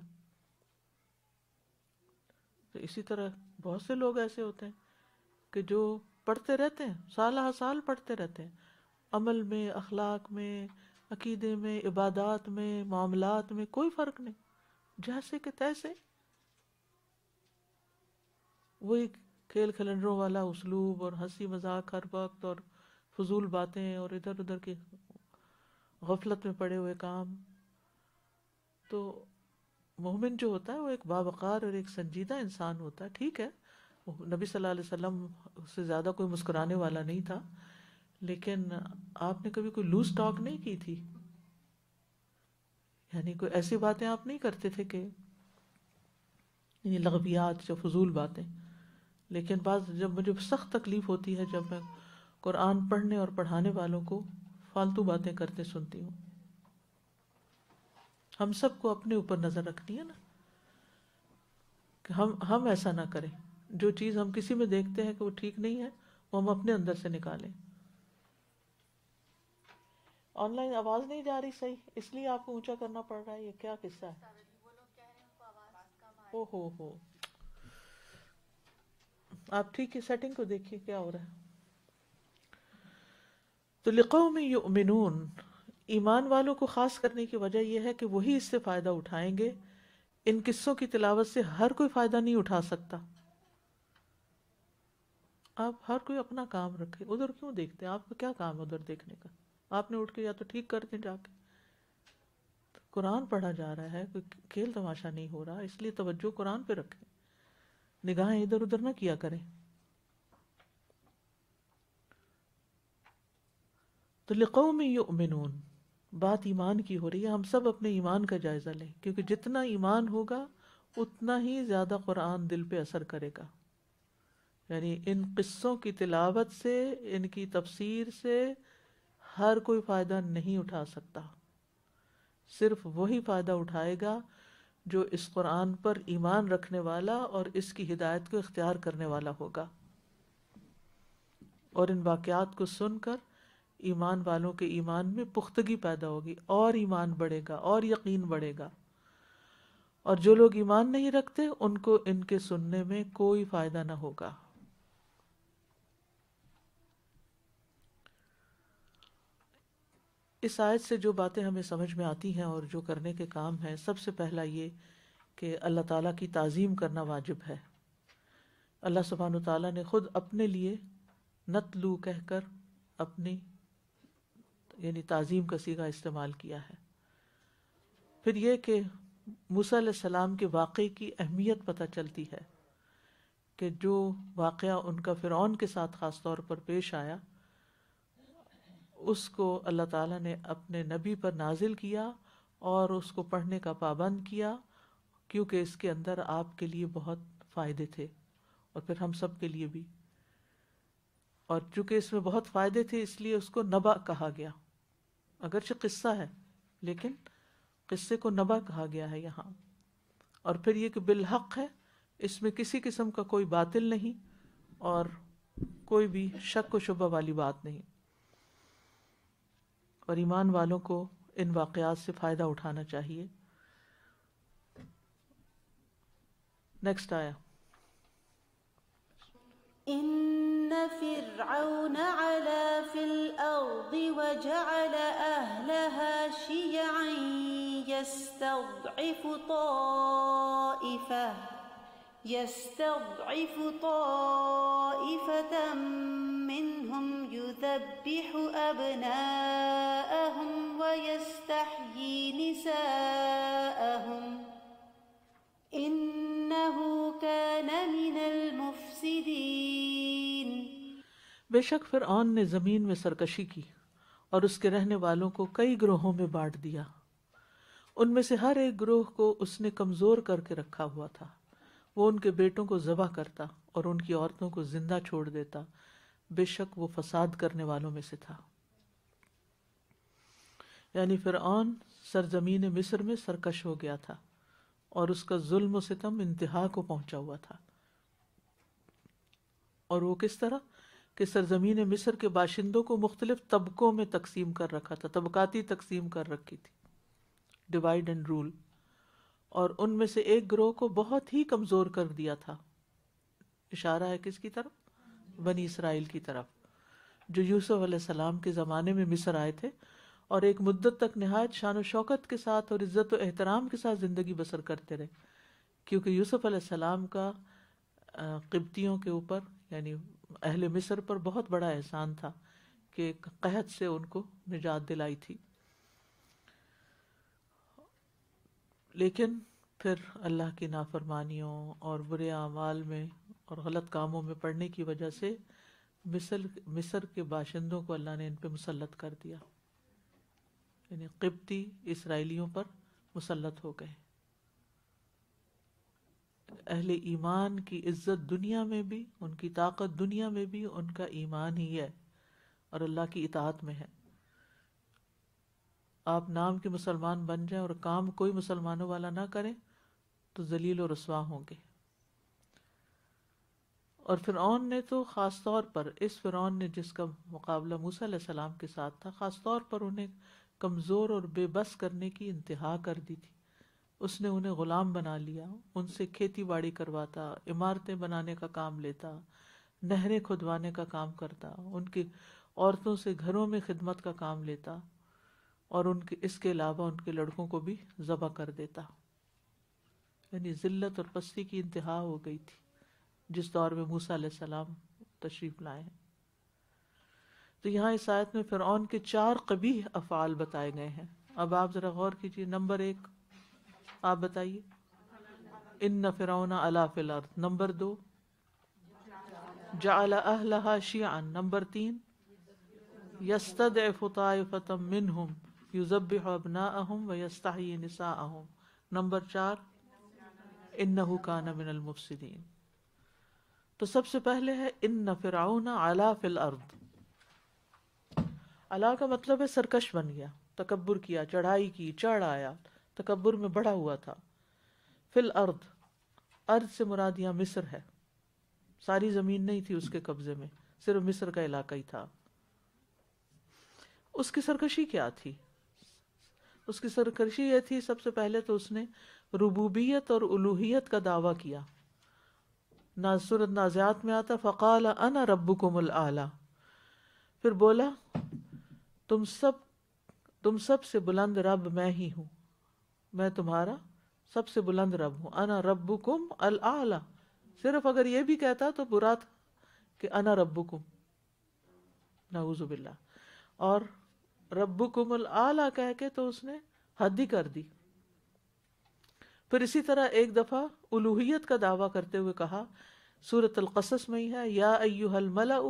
تو اسی طرح بہت سے لوگ ایسے ہوتے ہیں کہ جو پڑھتے رہتے ہیں، سالہ سال پڑھتے رہتے ہیں، عمل میں، اخلاق میں، عقیدے میں، عبادات میں، معاملات میں کوئی فرق نہیں، جیسے کہ تیسے. وہی کھیل کھلنڈروں والا اسلوب اور ہنسی مذاق ہر وقت اور فضول باتیں اور ادھر ادھر کی غفلت میں پڑے ہوئے کام. تو مومن جو ہوتا ہے وہ ایک باوقار اور ایک سنجیدہ انسان ہوتا ہے. ٹھیک ہے نبی صلی اللہ علیہ وسلم سے زیادہ کوئی مسکرانے والا نہیں تھا، لیکن آپ نے کبھی کوئی لوز ٹاک نہیں کی تھی، یعنی کوئی ایسی باتیں آپ نہیں کرتے تھے کہ یعنی لغویات جو فضول باتیں. لیکن بعض جب مجھے سخت تکلیف ہوتی ہے جب میں قرآن پڑھنے اور پڑھانے والوں کو فالتو باتیں کرتے سنتی ہوں. ہم سب کو اپنے اوپر نظر رکھنی ہے نا کہ ہم ایسا نہ کریں. جو چیز ہم کسی میں دیکھتے ہیں کہ وہ ٹھیک نہیں ہے وہ ہم اپنے اندر سے نکالیں. آن لائن آواز نہیں جا رہی صحیح، اس لیے آپ کو اونچا کرنا پڑ رہا ہے، یہ کیا قصہ ہے؟ او ہو آپ ٹھیک ہے سیٹنگ کو دیکھیے کیا ہو رہا ہے. تو لقوم یؤمنون، ایمان والوں کو خاص کرنے کی وجہ یہ ہے کہ وہی اس سے فائدہ اٹھائیں گے. ان قصوں کی تلاوت سے ہر کوئی فائدہ نہیں اٹھا سکتا. آپ ہر کوئی اپنا کام رکھے، ادھر کیوں دیکھتے ہیں؟ آپ کا کیا کام ہے ادھر دیکھنے کا؟ آپ نے اٹھ کے یا تو ٹھیک کر دیں جا کے. قرآن پڑھا جا رہا ہے، کوئی کھیل تماشا نہیں ہو رہا، اس لیے توجہ قرآن پہ رکھیں، نگاہیں ادھر ادھر نہ کیا کریں. تو لقوم یؤمنون، بات ایمان کی ہو رہی ہے. ہم سب اپنے ایمان کا جائزہ لیں، کیونکہ جتنا ایمان ہوگا اتنا ہی زیادہ قرآن دل پہ اثر کرے گا. یعنی ان قصوں کی تلاوت سے، ان کی تفسیر سے ہر کوئی فائدہ نہیں اٹھا سکتا. صرف وہی فائدہ اٹھائے گا جو اس قرآن پر ایمان رکھنے والا اور اس کی ہدایت کو اختیار کرنے والا ہوگا. اور ان واقعات کو سن کر ایمان والوں کے ایمان میں پختگی پیدا ہوگی، اور ایمان بڑھے گا اور یقین بڑھے گا. اور جو لوگ ایمان نہیں رکھتے ان کو ان کے سننے میں کوئی فائدہ نہ ہوگا. اس آیت سے جو باتیں ہمیں سمجھ میں آتی ہیں اور جو کرنے کے کام ہیں، سب سے پہلا یہ کہ اللہ تعالیٰ کی تعظیم کرنا واجب ہے. اللہ سبحانہ و تعالیٰ نے خود اپنے لیے نتلو کہہ کر اپنی یعنی تعظیم کا صیغہ استعمال کیا ہے. پھر یہ کہ موسیٰ علیہ السلام کے واقعے کی اہمیت پتہ چلتی ہے کہ جو واقعہ ان کا فرعون کے ساتھ خاص طور پر پیش آیا، اس کو اللہ تعالیٰ نے اپنے نبی پر نازل کیا اور اس کو پڑھنے کا پابند کیا، کیونکہ اس کے اندر آپ کے لیے بہت فائدے تھے اور پھر ہم سب کے لیے بھی. اور چونکہ اس میں بہت فائدے تھے اس لیے اس کو نبا کہا گیا. اگرچہ قصہ ہے لیکن قصے کو نبا کہا گیا ہے یہاں. اور پھر یہ کہ بالحق ہے، اس میں کسی قسم کا کوئی باطل نہیں اور کوئی بھی شک و شبہ والی بات نہیں. اور ایمان والوں کو ان واقعات سے فائدہ اٹھانا چاہیے. نیکسٹ آیا إن فرعون علا في الأرض وجعل أهلها شيعا يستضعف طائفة يستضعف طائفة منهم يذبح أبناءهم ويستحيي نساءهم إنه كان من المفسدين۔ بے شک فرعون نے زمین میں سرکشی کی اور اس کے رہنے والوں کو کئی گروہوں میں بانٹ دیا۔ ان میں سے ہر ایک گروہ کو اس نے کمزور کر کے رکھا ہوا تھا۔ وہ ان کے بیٹوں کو ذبح کرتا اور ان کی عورتوں کو زندہ چھوڑ دیتا۔ بے شک وہ فساد کرنے والوں میں سے تھا۔ یعنی فرعون سرزمین مصر میں سرکش ہو گیا تھا اور اس کا ظلم و ستم انتہا کو پہنچا ہوا تھا۔ اور وہ کس طرح کہ سرزمین مصر کے باشندوں کو مختلف طبقوں میں تقسیم کر رکھا تھا، طبقاتی تقسیم کر رکھی تھی، ڈیوائڈ اینڈ رول، اور ان میں سے ایک گروہ کو بہت ہی کمزور کر دیا تھا۔ اشارہ ہے کس کی طرف؟ بنی اسرائیل کی طرف، جو یوسف علیہ السلام کے زمانے میں مصر آئے تھے اور ایک مدت تک نہایت شان و شوکت کے ساتھ اور عزت و احترام کے ساتھ زندگی بسر کرتے رہے، کیونکہ یوسف علیہ السلام کا قبطیوں کے اوپر یعنی اہل مصر پر بہت بڑا احسان تھا کہ قحط سے ان کو نجات دلائی تھی۔ لیکن پھر اللہ کی نافرمانیوں اور برے اعمال میں اور غلط کاموں میں پڑنے کی وجہ سے مصر کے باشندوں کو اللہ نے ان پہ مسلط کر دیا، یعنی قبطی اسرائیلیوں پر مسلط ہو گئے۔ اہل ایمان کی عزت دنیا میں بھی، ان کی طاقت دنیا میں بھی ان کا ایمان ہی ہے اور اللہ کی اطاعت میں ہے۔ آپ نام کے مسلمان بن جائیں اور کام کوئی مسلمانوں والا نہ کریں تو ذلیل و رسوا ہوں گے۔ اور فرعون نے تو خاص طور پر، اس فرعون نے جس کا مقابلہ موسیٰ علیہ السلام کے ساتھ تھا، خاص طور پر انہیں کمزور اور بے بس کرنے کی انتہا کر دی تھی۔ اس نے انہیں غلام بنا لیا، ان سے کھیتی باڑی کرواتا، عمارتیں بنانے کا کام لیتا، نہریں کھدوانے کا کام کرتا، ان کی عورتوں سے گھروں میں خدمت کا کام لیتا، اور اس کے علاوہ ان کے لڑکوں کو بھی ذبح کر دیتا۔ یعنی ذلت اور پستی کی انتہا ہو گئی تھی جس دور میں موسیٰ علیہ السلام تشریف لائے ہیں۔ تو یہاں اس آیت میں فرعون کے 4 قبیح افعال بتائے گئے ہیں۔ اب آپ ذرا غور کیجیے۔ نمبر 1 آپ بتائیے، ان فرعون علا فی الارض۔ نمبر 2 جعل اہلہا شیعا۔ نمبر 3 یستضعف طائفۃ منہم یذبح ابناءہم ویستحیی نساءہم۔ نمبر 4 انہ کان من المفسدین۔ تو سب سے پہلے ہے ان فرعون علا فی الارض۔ علا کا مطلب ہے سرکش بن گیا، تکبر کیا، چڑھائی کی، چڑھ آیا، تکبر میں بڑھا ہوا تھا۔ فی الارض، ارض سے مراد یہاں مصر ہے، ساری زمین نہیں تھی اس کے قبضے میں، صرف مصر کا علاقہ ہی تھا۔ اس کی سرکشی کیا تھی؟ اس کی سرکشی یہ تھی، سب سے پہلے تو اس نے ربوبیت اور الوہیت کا دعویٰ کیا۔ سورۃ نازعات میں آتا فقال انا ربکم الاعلی، پھر بولا تم سب سے بلند رب میں ہی ہوں، میں تمہارا سب سے بلند رب ہوں۔ انا ربکم الاعلی، صرف اگر یہ بھی کہتا تو برا تھا کہ انا ربکم، نعوذ باللہ، اور ربکم الاعلی کہہ کے تو اس نے حد ہی کر دی۔ پھر اسی طرح ایک دفعہ الوہیت کا دعویٰ کرتے ہوئے کہا، سورۃ القصص میں ہی ہے، یا ایھا الملأ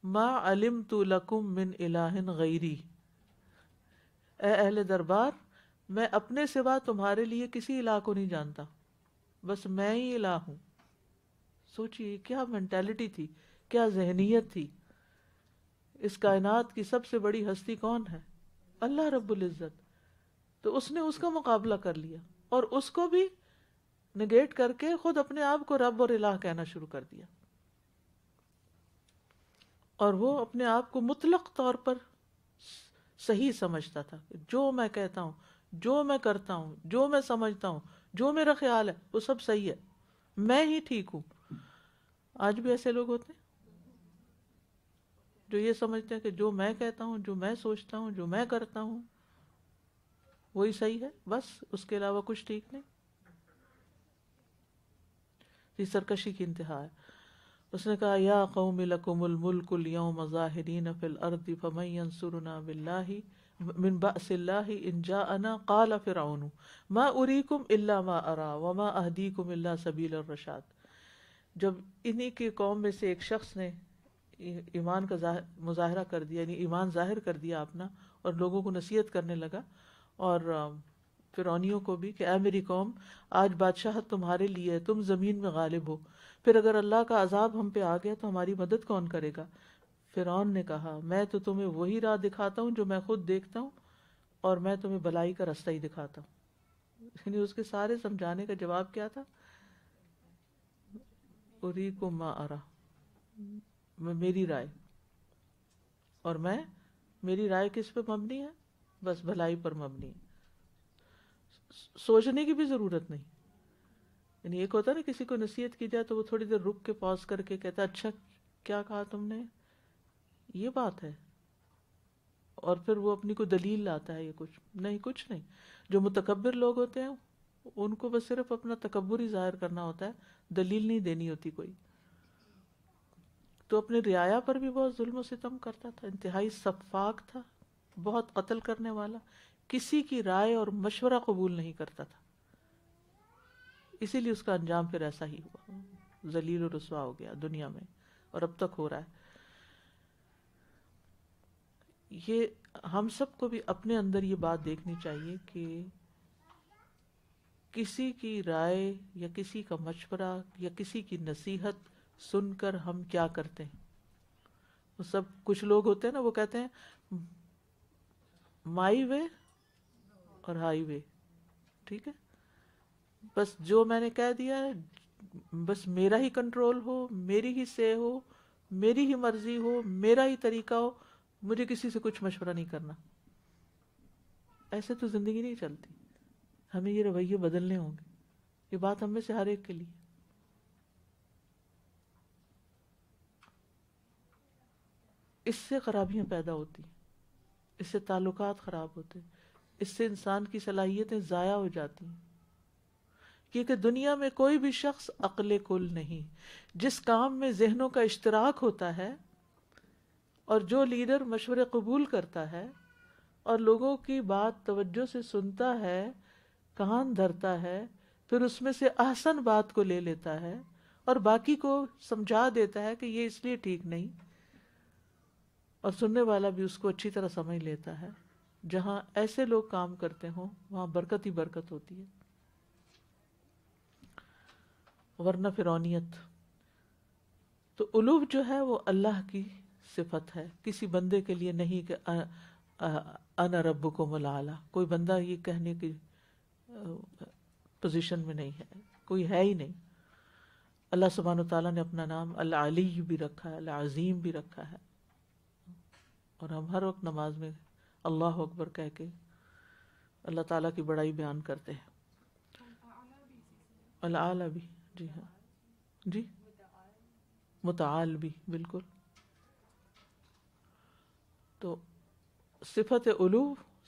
ما علمت لکم من الہ غیری، اے اہل دربار میں اپنے سوا تمہارے لیے کسی الہ کو نہیں جانتا، بس میں ہی الہ ہوں۔ سوچئے کیا مینٹیلٹی تھی، کیا ذہنیت تھی۔ اس کائنات کی سب سے بڑی ہستی کون ہے؟ اللہ رب العزت۔ تو اس نے اس کا مقابلہ کر لیا اور اس کو بھی نگیٹ کر کے خود اپنے آپ کو رب اور الہ کہنا شروع کر دیا، اور وہ اپنے آپ کو مطلق طور پر صحیح سمجھتا تھا، جو میں کہتا ہوں، جو میں کرتا ہوں، جو میں سمجھتا ہوں، جو میرا خیال ہے وہ سب صحیح ہے، میں ہی ٹھیک ہوں۔ آج بھی ایسے لوگ ہوتے ہیں جو یہ سمجھتے ہیں کہ جو میں کہتا ہوں، جو میں سوچتا ہوں، جو میں کرتا ہوں وہی صحیح ہے، بس اس کے علاوہ کچھ ٹھیک نہیں۔ یہ سرکشی کی انتہا ہے. اس نے کہا یا قوم لکم الملک اليوم ظاہرین فی الارض فمن ینصرنا باللہ من بأس اللہ ان جاءنا قال فرعون ما اریکم الا ما ارا وما اہدیکم الا سبیل الرشاد. جب انہی کی قوم میں سے ایک شخص نے ایمان کا مظاہرہ کر دیا، یعنی ایمان ظاہر کر دیا اپنا، اور لوگوں کو نصیحت کرنے لگا، اور فرعونیوں کو بھی کہ اے میری قوم آج بادشاہت تمہارے لیے ہے، تم زمین میں غالب ہو، پھر اگر اللہ کا عذاب ہم پہ آ گیا تو ہماری مدد کون کرے گا؟ فرعون نے کہا میں تو تمہیں وہی راہ دکھاتا ہوں جو میں خود دیکھتا ہوں، اور میں تمہیں بھلائی کا راستہ ہی دکھاتا ہوں. یعنی اس کے سارے سمجھانے کا جواب کیا تھا؟ اریکم ما ارا، میری رائے، اور میری رائے کس پہ مبنی ہے؟ بس بھلائی پر مبنی ہے، سوچنے کی بھی ضرورت نہیں. یعنی ایک ہوتا ہے نا کسی کو نصیحت کی جائے تو وہ تھوڑی دیر رک کے پاز کر کے کہتا ہے اچھا کیا کہا تم نے، یہ بات ہے، اور پھر وہ اپنی کوئی دلیل لاتا ہے. یہ کچھ نہیں. جو متکبر لوگ ہوتے ہیں ان کو بس صرف اپنا تکبر ہی ظاہر کرنا ہوتا ہے، دلیل نہیں دینی ہوتی کوئی. تو اپنے رعایا پر بھی بہت ظلم و ستم کرتا تھا، انتہائی سفاک تھا، بہت قتل کرنے والا، کسی کی رائے اور مشورہ قبول نہیں کرتا تھا. اسی لیے اس کا انجام پھر ایسا ہی ہوا، ذلیل و رسوا ہو گیا دنیا میں، اور اب تک ہو رہا ہے. یہ ہم سب کو بھی اپنے اندر یہ بات دیکھنی چاہیے کہ کسی کی رائے یا کسی کا مشورہ یا کسی کی نصیحت سن کر ہم کیا کرتے ہیں. وہ سب کچھ لوگ ہوتے ہیں نا، وہ کہتے ہیں مائی وے اور ہائی وے، ٹھیک ہے، بس جو میں نے کہہ دیا ہے بس میرا ہی کنٹرول ہو، میری ہی سے ہو، میری ہی مرضی ہو، میرا ہی طریقہ ہو، مجھے کسی سے کچھ مشورہ نہیں کرنا. ایسے تو زندگی نہیں چلتی. ہمیں یہ رویے بدلنے ہوں گے. یہ بات ہم میں سے ہر ایک کے لیے. اس سے خرابیاں پیدا ہوتی ہیں، اس سے تعلقات خراب ہوتے ہیں، اس سے انسان کی صلاحیتیں ضائع ہو جاتی ہیں. کیونکہ دنیا میں کوئی بھی شخص عقل کل نہیں. جس کام میں ذہنوں کا اشتراک ہوتا ہے اور جو لیڈر مشورے قبول کرتا ہے اور لوگوں کی بات توجہ سے سنتا ہے، کان دھرتا ہے، پھر اس میں سے احسن بات کو لے لیتا ہے اور باقی کو سمجھا دیتا ہے کہ یہ اس لیے ٹھیک نہیں، اور سننے والا بھی اس کو اچھی طرح سمجھ لیتا ہے، جہاں ایسے لوگ کام کرتے ہوں وہاں برکت ہی برکت ہوتی ہے. ورنہ فرعونیت تو الوہ جو ہے وہ اللہ کی صفت ہے، کسی بندے کے لیے نہیں کہ انا ربکم الاعلی. کوئی بندہ یہ کہنے کی پوزیشن میں نہیں ہے، کوئی ہے ہی نہیں. اللہ سبحانہ و تعالیٰ نے اپنا نام العلی بھی رکھا ہے، العظیم بھی رکھا ہے، اور ہم ہر وقت نماز میں اللہ اکبر کہہ کے اللہ تعالیٰ کی بڑائی بیان کرتے ہیں. العالی بھی، جی ہاں، جی متعال بھی، بالکل. تو صفت علو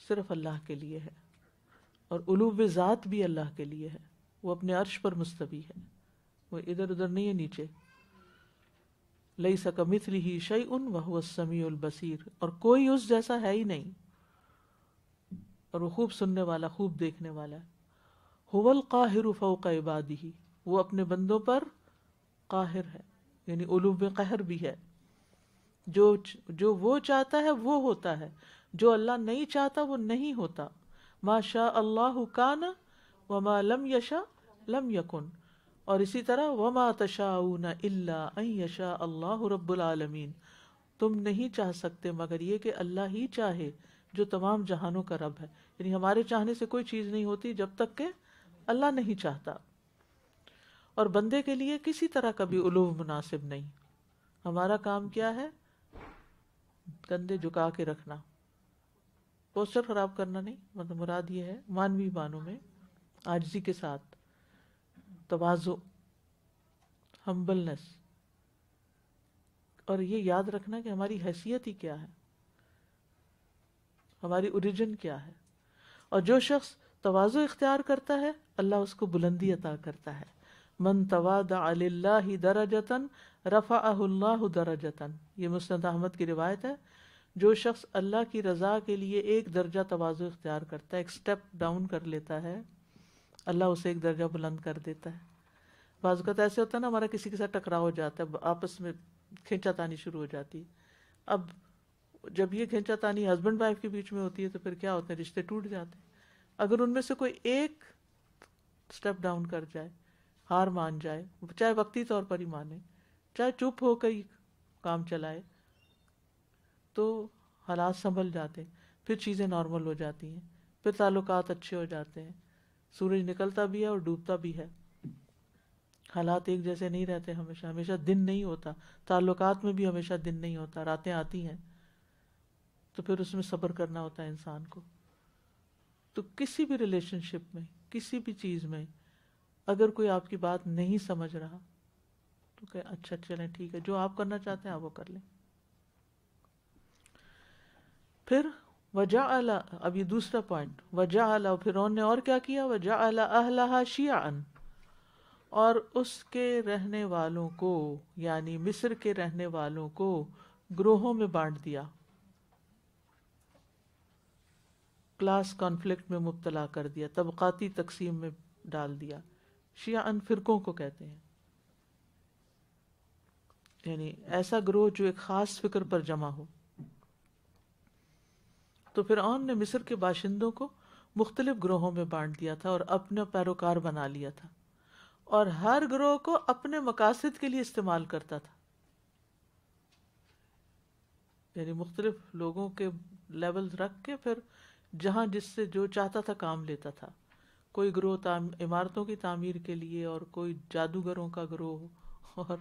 صرف اللہ کے لیے ہے، اور علو ذات بھی اللہ کے لیے ہے. وہ اپنے عرش پر مستوی ہے، وہ ادھر ادھر نہیں ہے نیچے. لیس کمثلہ شیء وہو السمیع البصیر، اور کوئی اس جیسا ہے ہی نہیں، اور وہ خوب سننے والا، خوب دیکھنے والا ہے. هو القاہر فوق عبادہ، وہ اپنے بندوں پر قاہر ہے، یعنی علو میں قہر بھی ہے. جو وہ چاہتا ہے وہ ہوتا ہے، جو اللہ نہیں چاہتا وہ نہیں ہوتا. ما شاء اللہ کان وما لم یشاء لم یکن. اور اسی طرح وما تشاءون الا ان یشاء اللہ رب العالمین. تم نہیں چاہ سکتے مگر یہ کہ اللہ ہی چاہے جو تمام جہانوں کا رب ہے. یعنی ہمارے چاہنے سے کوئی چیز نہیں ہوتی جب تک کہ اللہ نہیں چاہتا. اور بندے کے لیے کسی طرح کا بھی علو مناسب نہیں. ہمارا کام کیا ہے؟ کندھے جھکا کے رکھنا، پوسٹر خراب کرنا نہیں. مطلب مراد یہ ہے مانوی معنوں میں عاجزی کے ساتھ تواضع، ہمبلنس، اور یہ یاد رکھنا کہ ہماری حیثیت ہی کیا ہے، ہماری اوریجن کیا ہے. اور جو شخص تواضع اختیار کرتا ہے اللہ اس کو بلندی عطا کرتا ہے، من تواضع للہ درجتن رفعہ اللہ درجتن، یہ مسند احمد کی روایت ہے. جو شخص اللہ کی رضا کے لیے ایک درجہ تواضع اختیار کرتا ہے، ایک سٹیپ ڈاؤن کر لیتا ہے، اللہ اسے ایک درجہ بلند کر دیتا ہے. بعض اوقات ایسے ہوتا ہے نا، ہمارا کسی کے ساتھ ٹکراؤ ہو جاتا ہے، آپس میں کھینچا تانی شروع ہو جاتی ہے. اب جب یہ کھینچا تانی ہسبینڈ وائف کے بیچ میں ہوتی ہے تو پھر کیا ہوتا ہے، رشتے ٹوٹ جاتے ہیں. اگر ان میں سے کوئی ایک سٹیپ ڈاؤن کر جائے، ہار مان جائے، چاہے وقتی طور پر ہی مانے، چاہے چپ ہو کر ہی کام چلائے، تو حالات سنبھل جاتے ہیں، پھر چیزیں نارمل ہو جاتی ہیں، پھر تعلقات اچھے ہو جاتے ہیں. سورج نکلتا بھی ہے اور ڈوبتا بھی ہے. حالات ایک جیسے نہیں رہتے ہمیشہ، ہمیشہ دن نہیں ہوتا. تعلقات میں بھی ہمیشہ دن نہیں ہوتا، راتیں آتی ہیں. تو پھر اس میں صبر کرنا ہوتا ہے انسان کو. تو کسی بھی ریلیشن شپ میں، کسی بھی چیز میں اگر کوئی آپ کی بات نہیں سمجھ رہا تو کہ اچھا چلیں ٹھیک ہے، جو آپ کرنا چاہتے ہیں آپ وہ کر لیں. پھر وجعل، اب یہ دوسرا پوائنٹ، وجعل، فرعون نے اور کیا کیا، وجعل اہلہا شیعا، اور اس کے رہنے والوں کو یعنی مصر کے رہنے والوں کو گروہوں میں بانٹ دیا، کلاس کانفلکٹ میں مبتلا کر دیا، طبقاتی تقسیم میں ڈال دیا. شیعاً فرقوں کو کہتے ہیں، یعنی ایسا گروہ جو ایک خاص فکر پر جمع ہو. تو فرعون نے مصر کے باشندوں کو مختلف گروہوں میں بانٹ دیا تھا اور اپنا پیروکار بنا لیا تھا، اور ہر گروہ کو اپنے مقاصد کے لیے استعمال کرتا تھا. یعنی مختلف لوگوں کے لیول رکھ کے پھر جہاں جس سے جو چاہتا تھا کام لیتا تھا. کوئی گروہ عمارتوں کی تعمیر کے لیے، اور کوئی جادوگروں کا گروہ، اور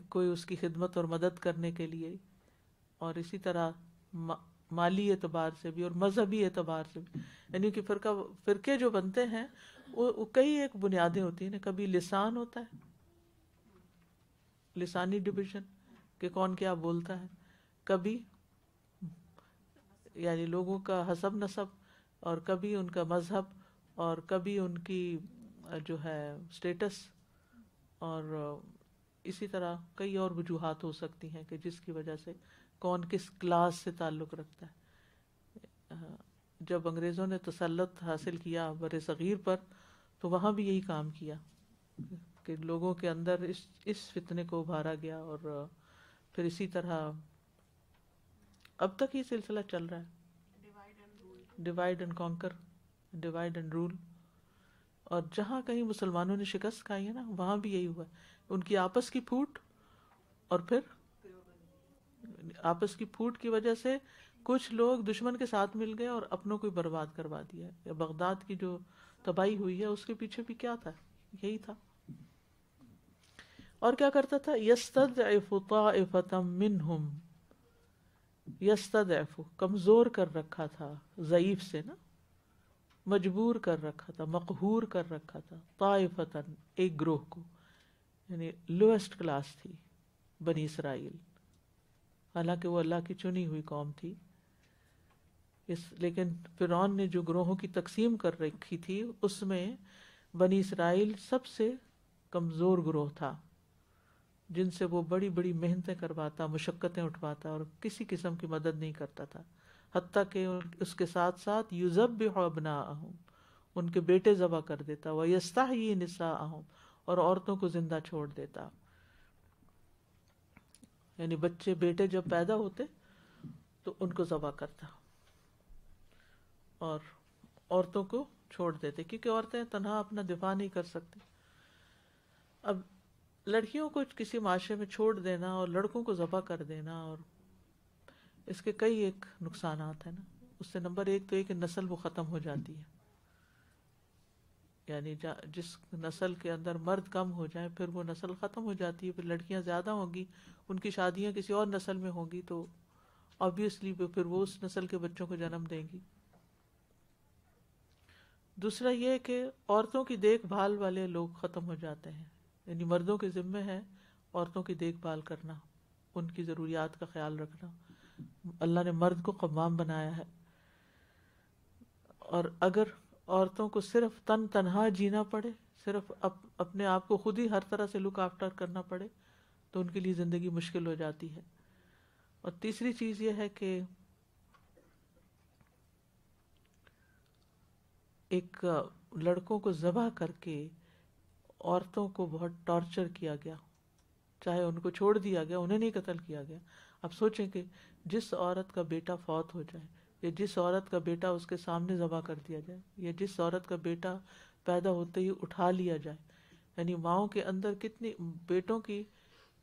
کوئی اس کی خدمت اور مدد کرنے کے لیے، اور اسی طرح مالی اعتبار سے بھی اور مذہبی اعتبار سے بھی. یعنی کہ فرقے جو بنتے ہیں وہ کئی ایک بنیادیں ہوتی ہیں. کبھی لسان ہوتا ہے، لسانی ڈویژن کہ کون کیا بولتا ہے، کبھی یعنی لوگوں کا حسب نسب، اور کبھی ان کا مذہب، اور کبھی ان کی جو ہے سٹیٹس، اور اسی طرح کئی اور وجوہات ہو سکتی ہیں کہ جس کی وجہ سے کون کس کلاس سے تعلق رکھتا ہے. جب انگریزوں نے تسلط حاصل کیا بر صغیر پر تو وہاں بھی یہی کام کیا کہ لوگوں کے اندر اس فتنے کو ابھارا گیا، اور پھر اسی طرح اب تک یہ سلسلہ چل رہا ہے، divide and conquer, divide and rule. اور جہاں کہیں مسلمانوں نے شکست کھائی ہے نا، وہاں بھی یہی ہوا ہے، ان کی آپس کی پھوٹ، اور پھر آپس کی پھوٹ کی وجہ سے کچھ لوگ دشمن کے ساتھ مل گئے اور اپنوں کو برباد کروا دیا. یا بغداد کی جو تباہی ہوئی ہے اس کے پیچھے بھی کیا تھا، یہی تھا. اور کیا کرتا تھا، یستضعف طائفۃ منہم، یستضعف کمزور کر رکھا تھا، ضعیف سے نا، مجبور کر رکھا تھا، مقہور کر رکھا تھا، طائفۃ ایک گروہ کو، یعنی لوئسٹ کلاس تھی بنی اسرائیل. حالانکہ وہ اللہ کی چنی ہوئی قوم تھی، لیکن فرعون نے جو گروہوں کی تقسیم کر رکھی تھی اس میں بنی اسرائیل سب سے کمزور گروہ تھا، جن سے وہ بڑی بڑی محنتیں کرواتا، مشقتیں اٹھواتا، اور کسی قسم کی مدد نہیں کرتا تھا. حتیٰ کہ اس کے ساتھ ساتھ یذبح ابناءہم، ان کے بیٹے ذبح کر دیتا، ویستحیی نساءہم، اور عورتوں کو زندہ چھوڑ دیتا. یعنی بچے بیٹے جب پیدا ہوتے تو ان کو ذبح کرتا اور عورتوں کو چھوڑ دیتے، کیونکہ عورتیں تنہا اپنا دفاع نہیں کر سکتی. اب لڑکیوں کو کسی معاشرے میں چھوڑ دینا اور لڑکوں کو ذبح کر دینا، اور اس کے کئی ایک نقصانات ہیں نا. اس سے نمبر ایک تو یہ کہ نسل وہ ختم ہو جاتی ہے، یعنی جس نسل کے اندر مرد کم ہو جائے پھر وہ نسل ختم ہو جاتی ہے. پھر لڑکیاں زیادہ ہوں گی، ان کی شادیاں کسی اور نسل میں ہوں گی تو آبویسلی پھر وہ اس نسل کے بچوں کو جنم دیں گی. دوسرا یہ کہ عورتوں کی دیکھ بھال والے لوگ ختم ہو جاتے ہیں، یعنی مردوں کے ذمے ہے عورتوں کی دیکھ بھال کرنا، ان کی ضروریات کا خیال رکھنا. اللہ نے مرد کو قوام بنایا ہے، اور اگر عورتوں کو صرف تنہا جینا پڑے، صرف اپنے آپ کو خود ہی ہر طرح سے لک آفٹر کرنا پڑے، تو ان کے لیے زندگی مشکل ہو جاتی ہے۔ اور تیسری چیز یہ ہے کہ ایک لڑکوں کو ذبح کر کے عورتوں کو بہت ٹارچر کیا گیا، چاہے ان کو چھوڑ دیا گیا، انہیں نہیں قتل کیا گیا۔ اب سوچیں کہ جس عورت کا بیٹا فوت ہو جائے، یا جس عورت کا بیٹا اس کے سامنے ذبح کر دیا جائے، یا جس عورت کا بیٹا پیدا ہوتے ہی اٹھا لیا جائے، یعنی ماؤں کے اندر کتنی بیٹوں کی،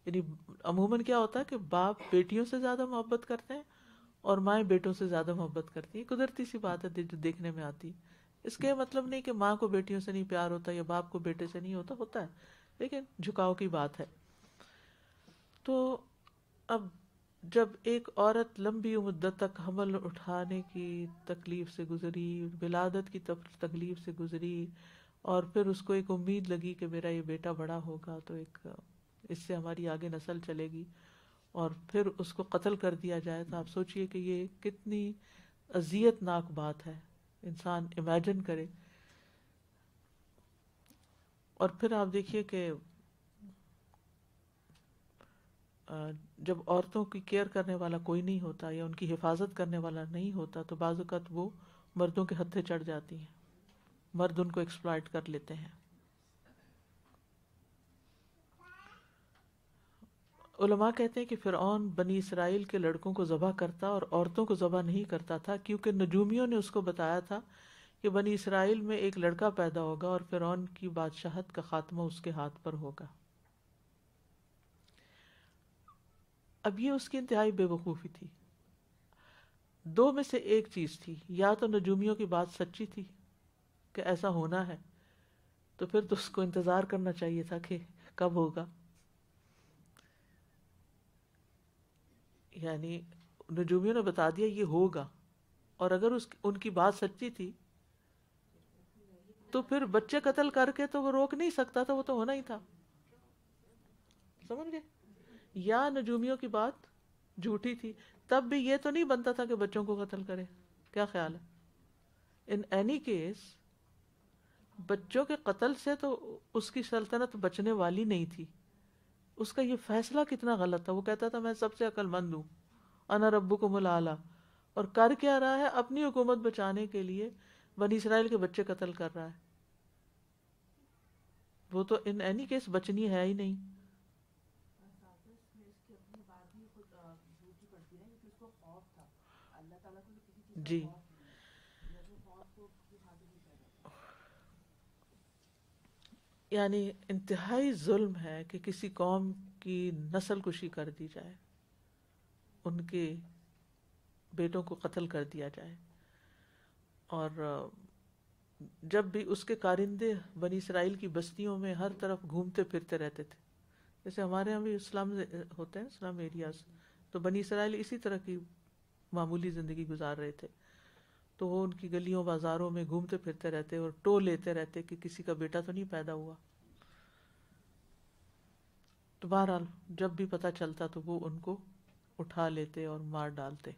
یعنی عموماً کیا ہوتا ہے کہ باپ بیٹیوں سے زیادہ محبت کرتے ہیں اور مائیں بیٹوں سے زیادہ محبت کرتی ہیں، قدرتی سی بات ہے جو دیکھنے میں آتی ہے۔ اس کے مطلب نہیں کہ ماں کو بیٹیوں سے نہیں پیار ہوتا یا باپ کو بیٹے سے نہیں ہوتا، ہوتا ہے، لیکن جھکاؤ کی بات ہے۔ تو اب جب ایک عورت لمبی مدت تک حمل اٹھانے کی تکلیف سے گزری، ولادت کی تکلیف سے گزری، اور پھر اس کو ایک امید لگی کہ میرا یہ بیٹا بڑا ہوگا تو اس سے ہماری آگے نسل چلے گی، اور پھر اس کو قتل کر دیا جائے، تو آپ سوچئے کہ یہ کتنی اذیت ناک بات ہے، انسان امیجن کرے۔ اور پھر آپ دیکھیے کہ جب عورتوں کی کیئر کرنے والا کوئی نہیں ہوتا یا ان کی حفاظت کرنے والا نہیں ہوتا، تو بعض اوقات وہ مردوں کے ہتھے چڑھ جاتی ہیں، مرد ان کو ایکسپلائٹ کر لیتے ہیں۔ علماء کہتے ہیں کہ فرعون بنی اسرائیل کے لڑکوں کو ذبح کرتا اور عورتوں کو ذبح نہیں کرتا تھا، کیونکہ نجومیوں نے اس کو بتایا تھا کہ بنی اسرائیل میں ایک لڑکا پیدا ہوگا اور فرعون کی بادشاہت کا خاتمہ اس کے ہاتھ پر ہوگا۔ اب یہ اس کی انتہائی بے وقوفی تھی۔ دو میں سے ایک چیز تھی، یا تو نجومیوں کی بات سچی تھی کہ ایسا ہونا ہے، تو پھر تو اس کو انتظار کرنا چاہیے تھا کہ کب ہوگا۔ یعنی نجومیوں نے بتا دیا یہ ہوگا، اور اگر ان کی بات سچی تھی تو پھر بچے قتل کر کے تو وہ روک نہیں سکتا تھا، وہ تو ہونا ہی تھا، سمجھ گئے؟ یا نجومیوں کی بات جھوٹی تھی، تب بھی یہ تو نہیں بنتا تھا کہ بچوں کو قتل کرے۔ کیا خیال ہے؟ ان اینی کیس بچوں کے قتل سے تو اس کی سلطنت بچنے والی نہیں تھی۔ اس کا یہ فیصلہ کتنا غلط تھا، وہ کہتا تھا میں سب سے عقل مند ہوں، انا ربکم الاعلی، اور کر کیا رہا ہے؟ اپنی حکومت بچانے کے لیے بنی اسرائیل کے بچے قتل کر رہا ہے۔ وہ تو ان اینی کیس بچنی ہے ہی نہیں۔ جی یعنی انتہائی ظلم ہے کہ کسی قوم کی نسل کشی کر دی جائے، ان کے بیٹوں کو قتل کر دیا جائے، اور جب بھی اس کے کارندے بنی اسرائیل کی بستیوں میں ہر طرف گھومتے پھرتے رہتے تھے، جیسے ہمارے یہاں بھی اسلام ہوتے ہیں، اسلام ایریاز، تو بنی اسرائیل اسی طرح کی معمولی زندگی گزار رہے تھے، تو وہ ان کی گلیوں بازاروں میں گھومتے پھرتے رہتے اور ٹو لیتے رہتے کہ کسی کا بیٹا تو نہیں پیدا ہوا۔ تو بہرحال جب بھی پتہ چلتا تو وہ ان کو اٹھا لیتے اور مار ڈالتے۔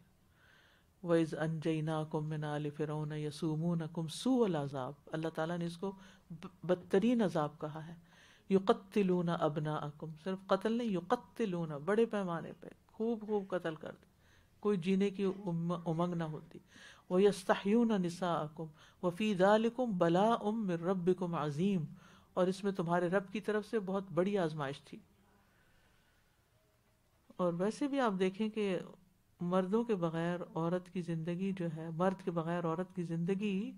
وَإِذْ أَنْجَيْنَاكُمْ مِنْ آلِ فِرْعَوْنَ يَسُومُونَكُمْ سُوءَ الْعَذَابِ، اللہ تعالیٰ نے اس کو بدترین عذاب کہا ہے۔ يُقَتِّلُونَ أَبْنَاءَكُمْ، صرف قتل نہیں، يُقَتِّلُونَ، بڑے پیمانے پہ خوب قتل کر دے، کوئی جینے کی امنگ نہ ہوتی۔ وَيَسْتَحْيُونَ نِسَاءَكُمْ وَفِي ذَلِكُمْ بَلَاءٌ مِّن رَبِّكُمْ عَظِيمٌ، اور اس میں تمہارے رب کی طرف سے بہت بڑی آزمائش تھی۔ اور ویسے بھی آپ دیکھیں کہ مردوں کے بغیر عورت کی زندگی جو ہے، مرد کے بغیر عورت کی زندگی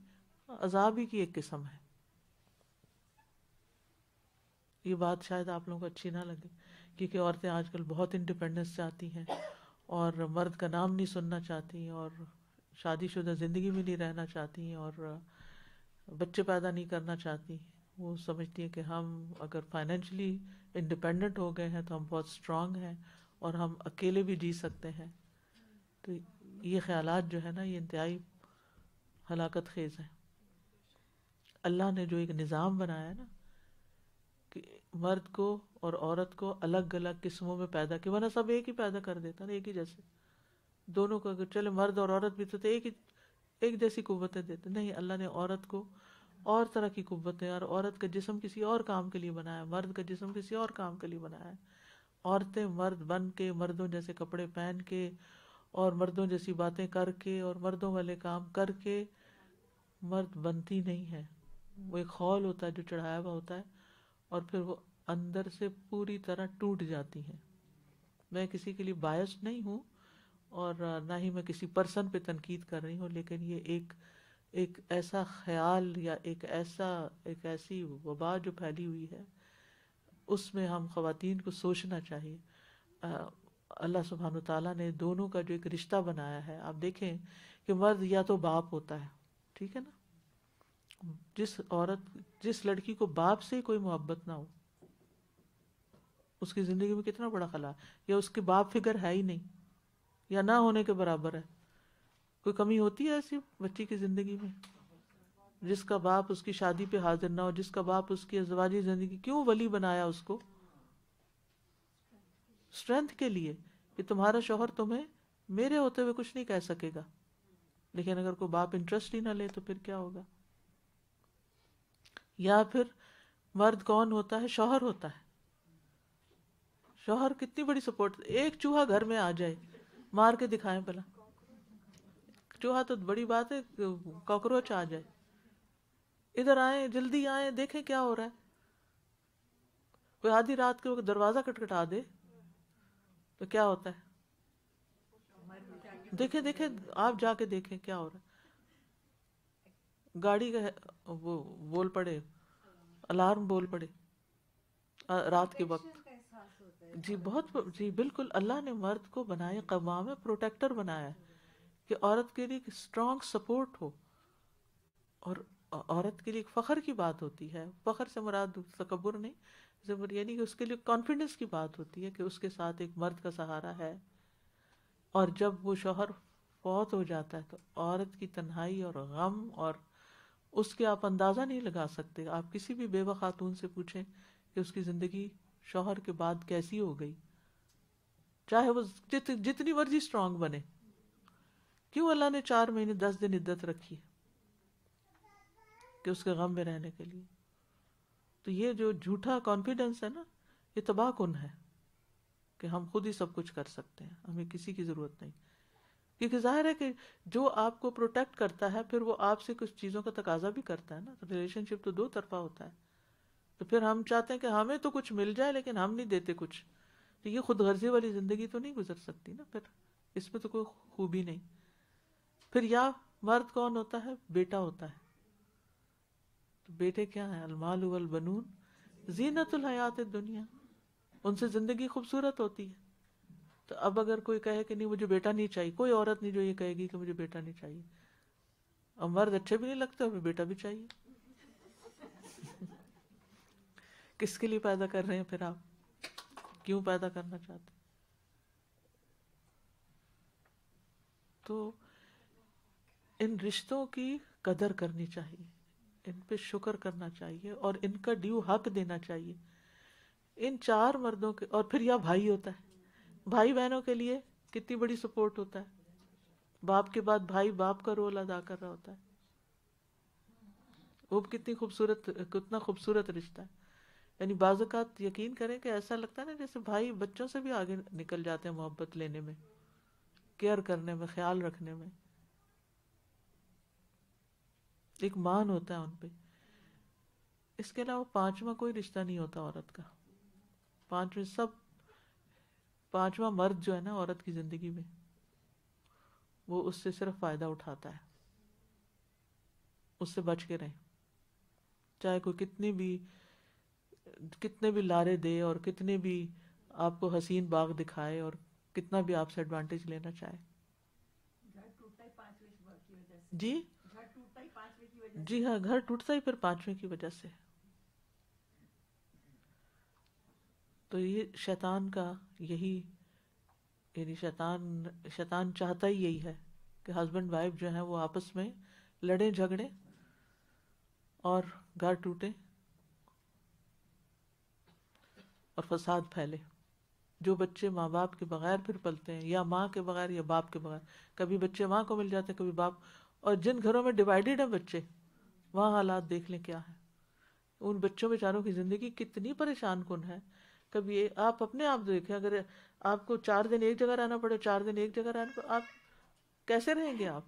عذاب ہی کی ایک قسم ہے۔ یہ بات شاید آپ لوگوں کو اچھی نہ لگے، کیونکہ عورتیں آج کل بہت انڈیپینڈنس چاہتی ہیں اور مرد کا نام نہیں سننا چاہتی، اور شادی شدہ زندگی میں نہیں رہنا چاہتی، اور بچے پیدا نہیں کرنا چاہتی۔ وہ سمجھتی ہیں کہ ہم اگر فائنینشلی انڈیپینڈنٹ ہو گئے ہیں تو ہم بہت اسٹرانگ ہیں اور ہم اکیلے بھی جی سکتے ہیں۔ تو یہ خیالات جو ہے نا، یہ انتہائی ہلاکت خیز ہے۔ اللہ نے جو ایک نظام بنایا ہے نا کہ مرد کو اور عورت کو الگ الگ قسموں میں پیدا کیا، ورنہ سب ایک ہی پیدا کر دیتا نا، ایک ہی جیسے، دونوں کو اگر چلے مرد اور عورت بھی تو ایک جیسی قوتیں دیتے نہیں. اللہ نے عورت کو اور طرح کی قوتیں، اور عورت کا جسم کسی اور کام کے لیے بنایا، مرد کا جسم کسی اور کام کے لیے بنایا ہے. عورتیں مرد بن کے، مردوں جیسے کپڑے پہن کے، اور مردوں جیسی باتیں کر کے، اور مردوں والے کام کر کے مرد بنتی نہیں ہے. وہ ایک خول ہوتا ہے جو چڑھایا ہوا ہوتا ہے، اور پھر وہ اندر سے پوری طرح ٹوٹ جاتی ہیں. میں کسی کے لیے بائسڈ نہیں ہوں، اور نہ ہی میں کسی پرسن پہ تنقید کر رہی ہوں، لیکن یہ ایک ایسا خیال یا ایک ایسی وبا جو پھیلی ہوئی ہے، اس میں ہم خواتین کو سوچنا چاہیے. اللہ سبحانہ تعالیٰ نے دونوں کا جو ایک رشتہ بنایا ہے، آپ دیکھیں کہ مرد یا تو باپ ہوتا ہے، ٹھیک ہے نا. جس لڑکی کو باپ سے ہی کوئی محبت نہ ہو، اس کی زندگی میں کتنا بڑا خلا ہے. یا اس کے باپ فگر ہے ہی نہیں، یا نہ ہونے کے برابر ہے. کوئی کمی ہوتی ہے ایسی بچی کی زندگی میں؟ جس کا باپ اس کی شادی پہ حاضر نہ ہو، جس کا باپ اس کی ازدواجی زندگی، کیوں ولی بنایا اس کو؟ اسٹرینتھ کے لیے کہ تمہارا شوہر تمہیں میرے ہوتے ہوئے کچھ نہیں کہہ سکے گا. لیکن اگر کوئی باپ انٹرسٹ ہی نہ لے تو پھر کیا ہوگا؟ یا پھر مرد کون ہوتا ہے؟ شوہر ہوتا ہے. شوہر کتنی بڑی سپورٹ. ایک چوہا گھر میں آ جائے، مار کے دکھائیں پہلا. چوہا تو بڑی بات ہے، کاکروچ آ جائے، ادھر آئیں، جلدی آئیں، دیکھیں کیا ہو رہا ہے. کوئی آدھی رات کے وقت دروازہ کٹکھٹا دے تو کیا ہوتا ہے؟ دیکھیں آپ جا کے دیکھیں کیا ہو رہا ہے. گاڑی کا وہ بول پڑے، الارم بول پڑے رات کے وقت. جی جی بالکل. اللہ نے مرد کو بنایا قوام پروٹیکٹر بنایا ہے کہ عورت کے لیے ایک اسٹرانگ سپورٹ ہو، اور عورت کے لیے ایک فخر کی بات ہوتی ہے. فخر سے مراد تکبر نہیں، یعنی کہ اس کے لیے کانفیڈنس کی بات ہوتی ہے کہ اس کے ساتھ ایک مرد کا سہارا ہے. اور جب وہ شوہر فوت ہو جاتا ہے تو عورت کی تنہائی اور غم، اور اس کے آپ اندازہ نہیں لگا سکتے. آپ کسی بھی بیوہ خاتون سے پوچھیں کہ اس کی زندگی شوہر کے بعد کیسی ہو گئی، چاہے وہ جتنی مرضی اسٹرانگ بنے. کیوں اللہ نے 4 مہینے 10 دن عدت رکھی کہ اس کے غم میں رہنے کے لیے. تو یہ جو جھوٹا کانفیڈنس ہے نا، یہ تباہ کن ہے کہ ہم خود ہی سب کچھ کر سکتے ہیں، ہمیں کسی کی ضرورت نہیں. کیونکہ ظاہر ہے کہ جو آپ کو پروٹیکٹ کرتا ہے پھر وہ آپ سے کچھ چیزوں کا تقاضا بھی کرتا ہے نا. ریلیشن شپ تو 2 طرفہ ہوتا ہے. تو پھر ہم چاہتے ہیں کہ ہمیں تو کچھ مل جائے لیکن ہم نہیں دیتے کچھ. تو یہ خود غرضی والی زندگی تو نہیں گزر سکتی نا، پھر اس میں تو کوئی خوبی نہیں. پھر یا مرد کون ہوتا ہے؟ بیٹا ہوتا ہے. تو بیٹے کیا ہیں؟ المال والبنون زینت الحیات الدنیا. ان سے زندگی خوبصورت ہوتی ہے. تو اب اگر کوئی کہے کہ نہیں مجھے بیٹا نہیں چاہیے، کوئی عورت نہیں جو یہ کہے گی کہ مجھے بیٹا نہیں چاہیے. اب مرد اچھے بھی نہیں لگتے، ہمیں بیٹا بھی چاہیے. کس کے لیے پیدا کر رہے ہیں پھر آپ؟ کیوں پیدا کرنا چاہتے؟ تو ان رشتوں کی قدر کرنی چاہیے، ان پہ شکر کرنا چاہیے، اور ان کا ڈیو حق دینا چاہیے. ان 4 مردوں کے، اور پھر یا بھائی ہوتا ہے. بھائی بہنوں کے لیے کتنی بڑی سپورٹ ہوتا ہے. باپ کے بعد بھائی باپ کا رول ادا کر رہا ہوتا ہے. وہ کتنا خوبصورت رشتہ ہے. یعنی بعض اوقات یقین کریں کہ ایسا لگتا ہے نا جیسے بھائی بچوں سے بھی آگے نکل جاتے ہیں محبت لینے میں، کیئر کرنے میں، خیال رکھنے میں. ایک مان ہوتا ہے ان پہ. اس کے علاوہ 5واں کوئی رشتہ نہیں ہوتا عورت کا. 5واں مرد جو ہے نا عورت کی زندگی میں، وہ اس سے صرف فائدہ اٹھاتا ہے. اس سے بچ کے رہیں. چاہے کوئی کتنے بھی لارے دے، اور کتنے بھی آپ کو حسین باغ دکھائے، اور کتنا بھی آپ سے ایڈوانٹیج لینا چاہے. جی جی ہاں، گھر ٹوٹتا ہی پھر 5ویں کی وجہ سے. تو یہ شیطان کا یہی، یعنی شیطان چاہتا ہی یہی ہے کہ ہسبینڈ وائف جو ہیں وہ آپس میں لڑیں جھگڑیں اور گھر ٹوٹے اور فساد پھیلے. جو بچے ماں باپ کے بغیر پھر پلتے ہیں، یا ماں کے بغیر یا باپ کے بغیر. کبھی بچے ماں کو مل جاتے ہیں، کبھی باپ، اور جن گھروں میں ڈیوائیڈڈ ہیں بچے، وہاں حالات دیکھ لیں کیا ہے. ان بچوں بیچاروں کی زندگی کتنی پریشان کن ہے. کبھی آپ اپنے آپ دیکھیں، اگر آپ کو 4 دن ایک جگہ رہنا پڑے، 4 دن ایک جگہ رہنا پڑے، آپ کیسے رہیں گے؟ آپ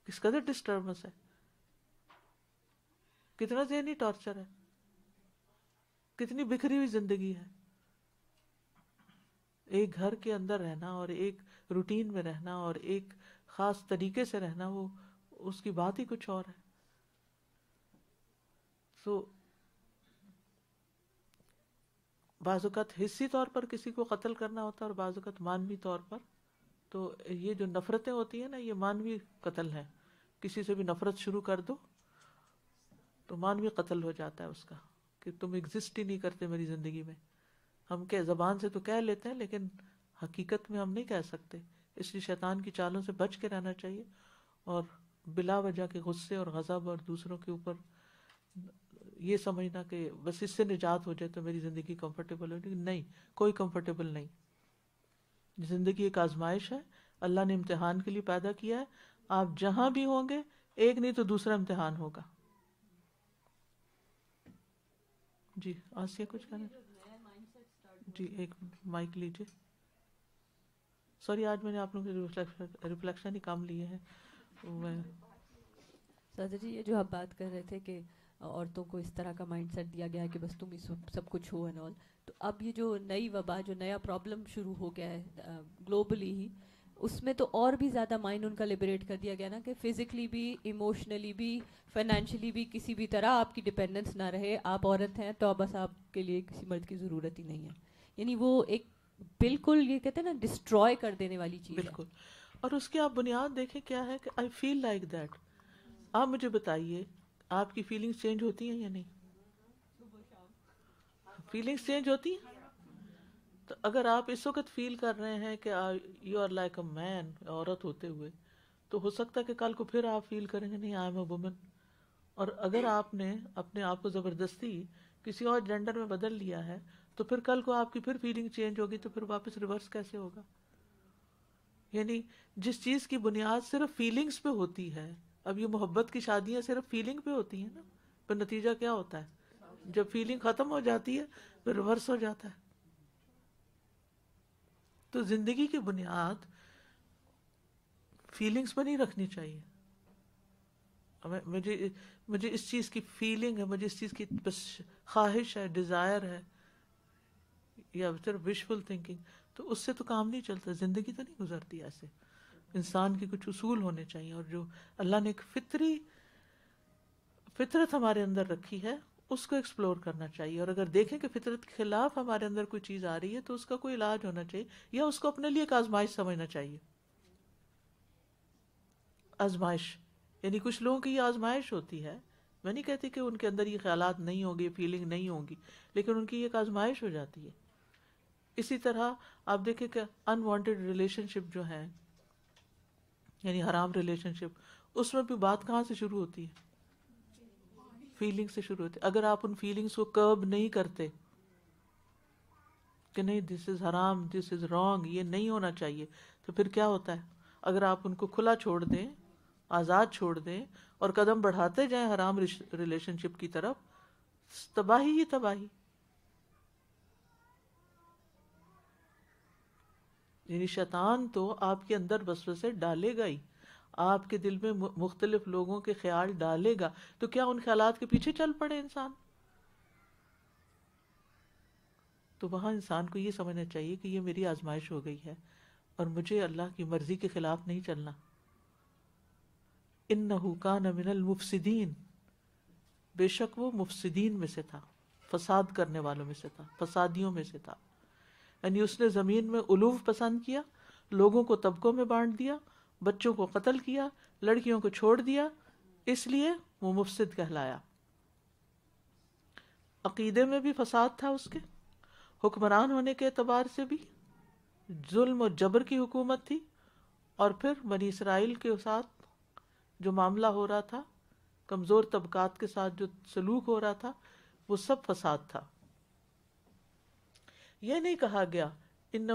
کس قدر ڈسٹربنس ہے، کتنا ذہنی ٹارچر ہے، کتنی بکھری ہوئی زندگی ہے. ایک گھر کے اندر رہنا اور ایک روٹین میں رہنا اور ایک خاص طریقے سے رہنا، وہ اس کی بات ہی کچھ اور ہے. سو بعض اوقات حصی طور پر کسی کو قتل کرنا ہوتا ہے اور بعض اوقات مانوی طور پر. تو یہ جو نفرتیں ہوتی ہیں نا، یہ مانوی قتل ہے. کسی سے بھی نفرت شروع کر دو تو مانوی قتل ہو جاتا ہے اس کا، کہ تم ایگزسٹ ہی نہیں کرتے میری زندگی میں. ہم کیا زبان سے تو کہہ لیتے ہیں لیکن حقیقت میں ہم نہیں کہہ سکتے. اس لیے شیطان کی چالوں سے بچ کے رہنا چاہیے، اور بلا وجہ کے غصے اور غضب اور دوسروں کے اوپر یہ سمجھنا کہ بس اس سے نجات ہو جائے تو میری زندگی کمفرٹیبل ہو. نہیں، کوئی کمفرٹیبل نہیں. زندگی ایک آزمائش ہے، اللہ نے امتحان کے لیے پیدا کیا ہے. آپ جہاں بھی ہوں گے ایک نہیں تو دوسرا امتحان ہوگا. جی آسیہ کچھ کہنا؟ جی ایک مائک لیجیے. سوری آج میں نے آپ لوگوں کے ریفلیکشن ہی کام لیے ہیں. سادہ جی، یہ جو آپ بات کر رہے تھے کہ عورتوں کو اس طرح کا مائنڈ سیٹ دیا گیا ہے کہ بس تم اس سب کچھ ہو اینڈ آل، تو اب یہ جو نئی وبا، جو نیا پرابلم شروع ہو گیا ہے گلوبلی ہی، اس میں تو اور بھی زیادہ مائنڈ ان کا لبریٹ کر دیا گیا نا، کہ فزیکلی بھی، ایموشنلی بھی، فائنینشلی بھی کسی بھی طرح آپ کی ڈپینڈنس نہ رہے. آپ عورت ہیں تو بس آپ کے لیے کسی مرد کی ضرورت ہی نہیں ہے. یعنی وہ ایک بالکل یہ کہتے ہیں نا ڈسٹروائے کر دینے والی چیز ہے. بالکل. اور اس کی آپ بنیاد دیکھیں کیا ہے کہ آئی فیل لائک دیٹ. آپ مجھے بتائیے آپ کی فیلنگز چینج ہوتی ہیں یا نہیں؟ فیلنگز چینج ہوتی ہیں. تو اگر آپ اس وقت فیل کر رہے ہیں کہ یو آر لائک اے مین، عورت ہوتے ہوئے، تو ہو سکتا ہے کہ کل کو پھر آپ فیل کریں گے نہیں، آئی ایم اے وومن. اور اگر آپ نے اپنے آپ کو زبردستی کسی اور جینڈر میں بدل لیا ہے تو پھر کل کو آپ کی پھر فیلنگ چینج ہوگی تو پھر واپس ریورس کیسے ہوگا؟ یعنی جس چیز کی بنیاد صرف فیلنگز پہ ہوتی ہے، اب یہ محبت کی شادیاں صرف فیلنگ پہ ہوتی ہیں نا، پھر نتیجہ کیا ہوتا ہے؟ جب فیلنگ ختم ہو جاتی ہے پھر ریورس ہو جاتا ہے. تو زندگی کی بنیاد فیلنگز پہ نہیں رکھنی چاہیے. مجھے اس چیز کی فیلنگ ہے، مجھے اس چیز کی بس خواہش ہے، ڈیزائر ہے، یا صرف وشفل تھنکنگ، تو اس سے تو کام نہیں چلتا. زندگی تو نہیں گزرتی ایسے. انسان کے کچھ اصول ہونے چاہیے، اور جو اللہ نے ایک فطرت ہمارے اندر رکھی ہے اس کو ایکسپلور کرنا چاہیے. اور اگر دیکھیں کہ فطرت کے خلاف ہمارے اندر کوئی چیز آ رہی ہے تو اس کا کوئی علاج ہونا چاہیے، یا اس کو اپنے لیے ایک آزمائش سمجھنا چاہیے. آزمائش یعنی کچھ لوگوں کی یہ آزمائش ہوتی ہے. میں نہیں کہتی کہ ان کے اندر یہ خیالات نہیں ہوں گے، فیلنگ نہیں ہوں گی، لیکن ان کی ایک آزمائش ہو جاتی ہے. اسی طرح آپ دیکھیں کہ انوانٹیڈ ریلیشن شپ جو ہیں، یعنی حرام ریلیشن شپ، اس میں بھی بات کہاں سے شروع ہوتی ہے؟ فیلنگ سے شروع ہوتی ہے. اگر آپ ان فیلنگس کو کرب نہیں کرتے کہ نہیں دس از حرام، دس از رانگ، یہ نہیں ہونا چاہیے، تو پھر کیا ہوتا ہے؟ اگر آپ ان کو کھلا چھوڑ دیں، آزاد چھوڑ دیں اور قدم بڑھاتے جائیں حرام ریلیشن شپ کی طرف، تباہی ہی تباہی. یعنی شیطان تو آپ کے اندر وسوسے ڈالے گا ہی، آپ کے دل میں مختلف لوگوں کے خیال ڈالے گا. تو کیا ان خیالات کے پیچھے چل پڑے انسان؟ تو وہاں انسان کو یہ سمجھنا چاہیے کہ یہ میری آزمائش ہو گئی ہے اور مجھے اللہ کی مرضی کے خلاف نہیں چلنا. انہ کان من المفسدین، بے شک وہ مفسدین میں سے تھا، فساد کرنے والوں میں سے تھا، فسادیوں میں سے تھا. یعنی اس نے زمین میں علو پسند کیا، لوگوں کو طبقوں میں بانٹ دیا، بچوں کو قتل کیا، لڑکیوں کو چھوڑ دیا، اس لیے وہ مفسد کہلایا. عقیدے میں بھی فساد تھا اس کے، حکمران ہونے کے اعتبار سے بھی ظلم و جبر کی حکومت تھی، اور پھر بنی اسرائیل کے ساتھ جو معاملہ ہو رہا تھا، کمزور طبقات کے ساتھ جو سلوک ہو رہا تھا، وہ سب فساد تھا. یہ نہیں کہا گیا انہ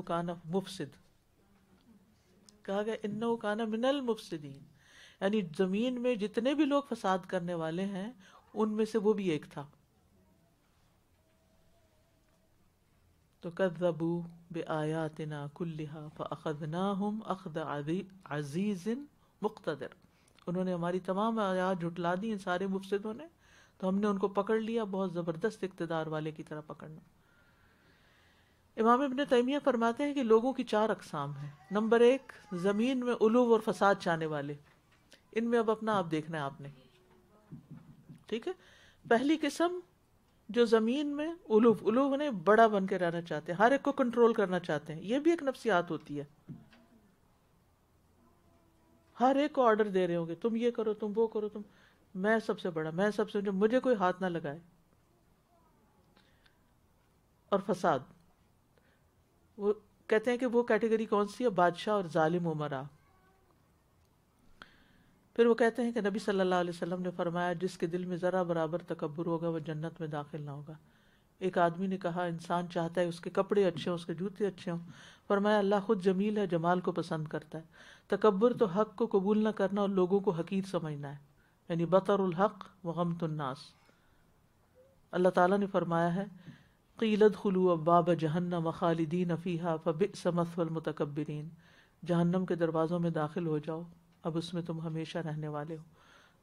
کان مفسد. کہا گیا انہ کان من المفسدین، یعنی زمین میں جتنے بھی لوگ فساد کرنے والے ہیں ان میں سے وہ بھی ایک تھا. تو کذبوا بآیاتنا کلھا فاخذناہم اخذ عزیز مقتدر، انہوں نے ہماری تمام آیات جھٹلا دی ان سارے مفسدوں نے، تو ہم نے ان کو پکڑ لیا بہت زبردست اقتدار والے کی طرح پکڑنا. امام ابن تیمیہ فرماتے ہیں کہ لوگوں کی 4 اقسام ہیں. نمبر 1 زمین میں علو اور فساد چاہنے والے، ان میں اب اپنا آپ دیکھنا ہے آپ نے، ٹھیک ہے. پہلی قسم جو زمین میں علو نے بڑا بن کے رہنا چاہتے ہیں، ہر ایک کو کنٹرول کرنا چاہتے ہیں. یہ بھی ایک نفسیات ہوتی ہے، ہر ایک کو آرڈر دے رہے ہوں گے تم یہ کرو، تم وہ کرو، تم میں سب سے بڑا، میں سب سے جو مجھے کوئی ہاتھ نہ لگائے. اور فساد، وہ کہتے ہیں کہ وہ کیٹیگری کون سی ہے؟ بادشاہ اور ظالم امراء. پھر وہ کہتے ہیں کہ نبی صلی اللہ علیہ وسلم نے فرمایا جس کے دل میں ذرا برابر تکبر ہوگا وہ جنت میں داخل نہ ہوگا. ایک آدمی نے کہا انسان چاہتا ہے اس کے کپڑے اچھے ہوں، اس کے جوتے اچھے ہوں. فرمایا اللہ خود جمیل ہے، جمال کو پسند کرتا ہے. تکبر تو حق کو قبول نہ کرنا اور لوگوں کو حقیر سمجھنا ہے، یعنی بطر الحق وغمط الناس. اللہ تعالیٰ نے فرمایا ہے قیل ادخلوا ابواب جہنم خالدین فیہا فبئس مثوى المتکبرین، جہنم کے دروازوں میں داخل ہو جاؤ، اب اس میں تم ہمیشہ رہنے والے ہو.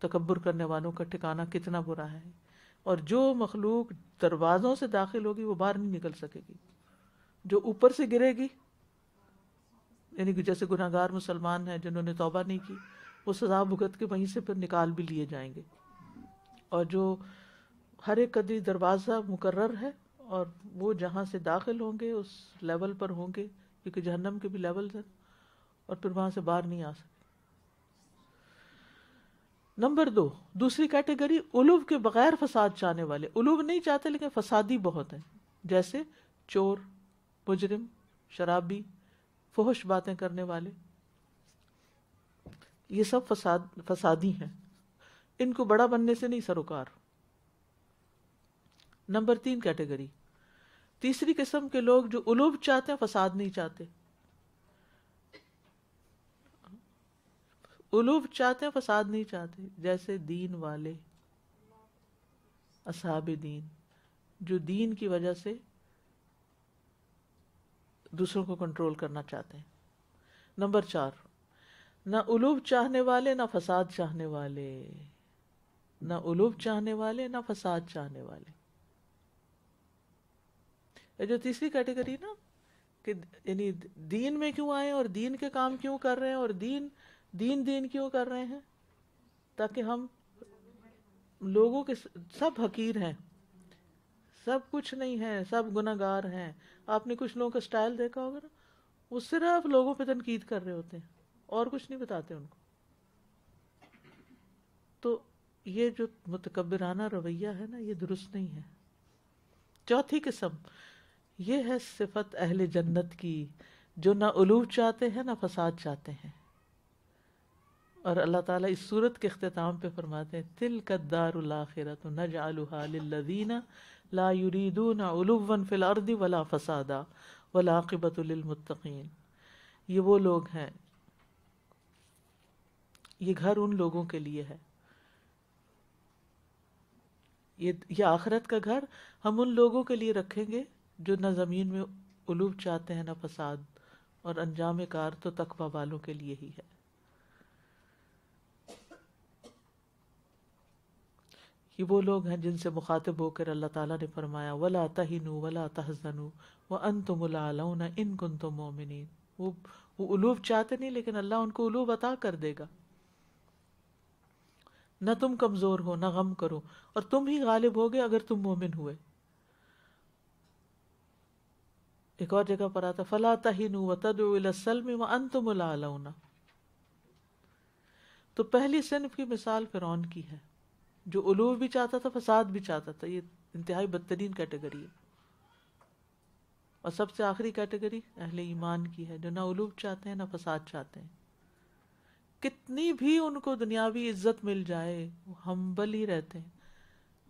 تکبر کرنے والوں کا ٹھکانہ کتنا برا ہے. اور جو مخلوق دروازوں سے داخل ہوگی وہ باہر نہیں نکل سکے گی. جو اوپر سے گرے گی، یعنی کہ جیسے گناہگار مسلمان ہیں جنہوں نے توبہ نہیں کی، وہ سزا بھگت کے وہیں سے پھر نکال بھی لیے جائیں گے. اور جو ہر ایک قدی دروازہ مقرر ہے اور وہ جہاں سے داخل ہوں گے اس لیول پر ہوں گے، کیونکہ جہنم کے بھی لیولز ہیں، اور پھر وہاں سے باہر نہیں آ سکتے. نمبر 2 دوسری کیٹیگری علو کے بغیر فساد چاہنے والے. علو نہیں چاہتے لیکن فسادی بہت ہیں، جیسے چور، مجرم، شرابی، فحش باتیں کرنے والے، یہ سب فسادی ہیں. ان کو بڑا بننے سے نہیں سروکار. نمبر 3 کیٹیگری، تیسری قسم کے لوگ جو علو چاہتے ہیں فساد نہیں چاہتے. علو چاہتے ہیں فساد نہیں چاہتے، جیسے دین والے، اصحاب دین، جو دین کی وجہ سے دوسروں کو کنٹرول کرنا چاہتے ہیں. نمبر 4 نہ علو چاہنے والے نہ فساد چاہنے والے، نہ علو چاہنے والے نہ فساد چاہنے والے. یہ جو تیسری کیٹیگری نا کہ یعنی دین میں کیوں آئے اور دین کے کام کیوں کر رہے ہیں اور دین کیوں کر رہے ہیں، تاکہ ہم لوگوں کے سب حقیر ہیں، سب کچھ نہیں ہے، سب گناہگار ہیں. آپ نے کچھ لوگوں کا سٹائل دیکھا ہوگا نا، وہ صرف لوگوں پہ تنقید کر رہے ہوتے ہیں اور کچھ نہیں بتاتے ان کو. تو یہ جو متکبرانہ رویہ ہے نا یہ درست نہیں ہے. چوتھی قسم یہ ہے صفت اہل جنت کی جو نہ علو چاہتے ہیں نہ فساد چاہتے ہیں. اور اللہ تعالیٰ اس سورت کے اختتام پہ فرماتے ہیں تلک الدار الآخرۃ نجعلها للذین لا یریدون علوا فی الارض ولا فسادا والعاقبۃ للمتقین. یہ وہ لوگ ہیں، یہ گھر ان لوگوں کے لیے ہے، یہ آخرت کا گھر ہم ان لوگوں کے لیے رکھیں گے جو نہ زمین میں علو چاہتے ہیں نہ فساد، اور انجام کار تو تقوی والوں کے لیے ہی ہے. یہ وہ لوگ ہیں جن سے مخاطب ہو کر اللہ تعالیٰ نے فرمایا وَلَا تَهِنُوا وَلَا تَحْزَنُوا وَأَنْتُمُ الْأَعْلَوْنَ إِن كُنتُم مُؤْمِنِينَ. وہ علوب چاہتے نہیں لیکن اللہ ان کو علوب عطا کر دے گا. نہ تم کمزور ہو نہ غم کرو اور تم ہی غالب ہوگے اگر تم مومن ہوئے. ایک اور جگہ پر آتا فَلَا تَهِنُوا وَتَدْعُوا إِلَى السَّلْمِ وَأَنْتُمُ الْأَعْلَوْنَ. تو پہلی صنف کی مثال فرعون کی ہے جو علو بھی چاہتا تھا فساد بھی چاہتا تھا. یہ انتہائی بدترین کیٹیگری ہے. اور سب سے آخری کیٹیگری اہل ایمان کی ہے جو نہ علو چاہتے ہیں نہ فساد چاہتے ہیں. کتنی بھی ان کو دنیاوی عزت مل جائے وہ ہمبل ہی رہتے ہیں،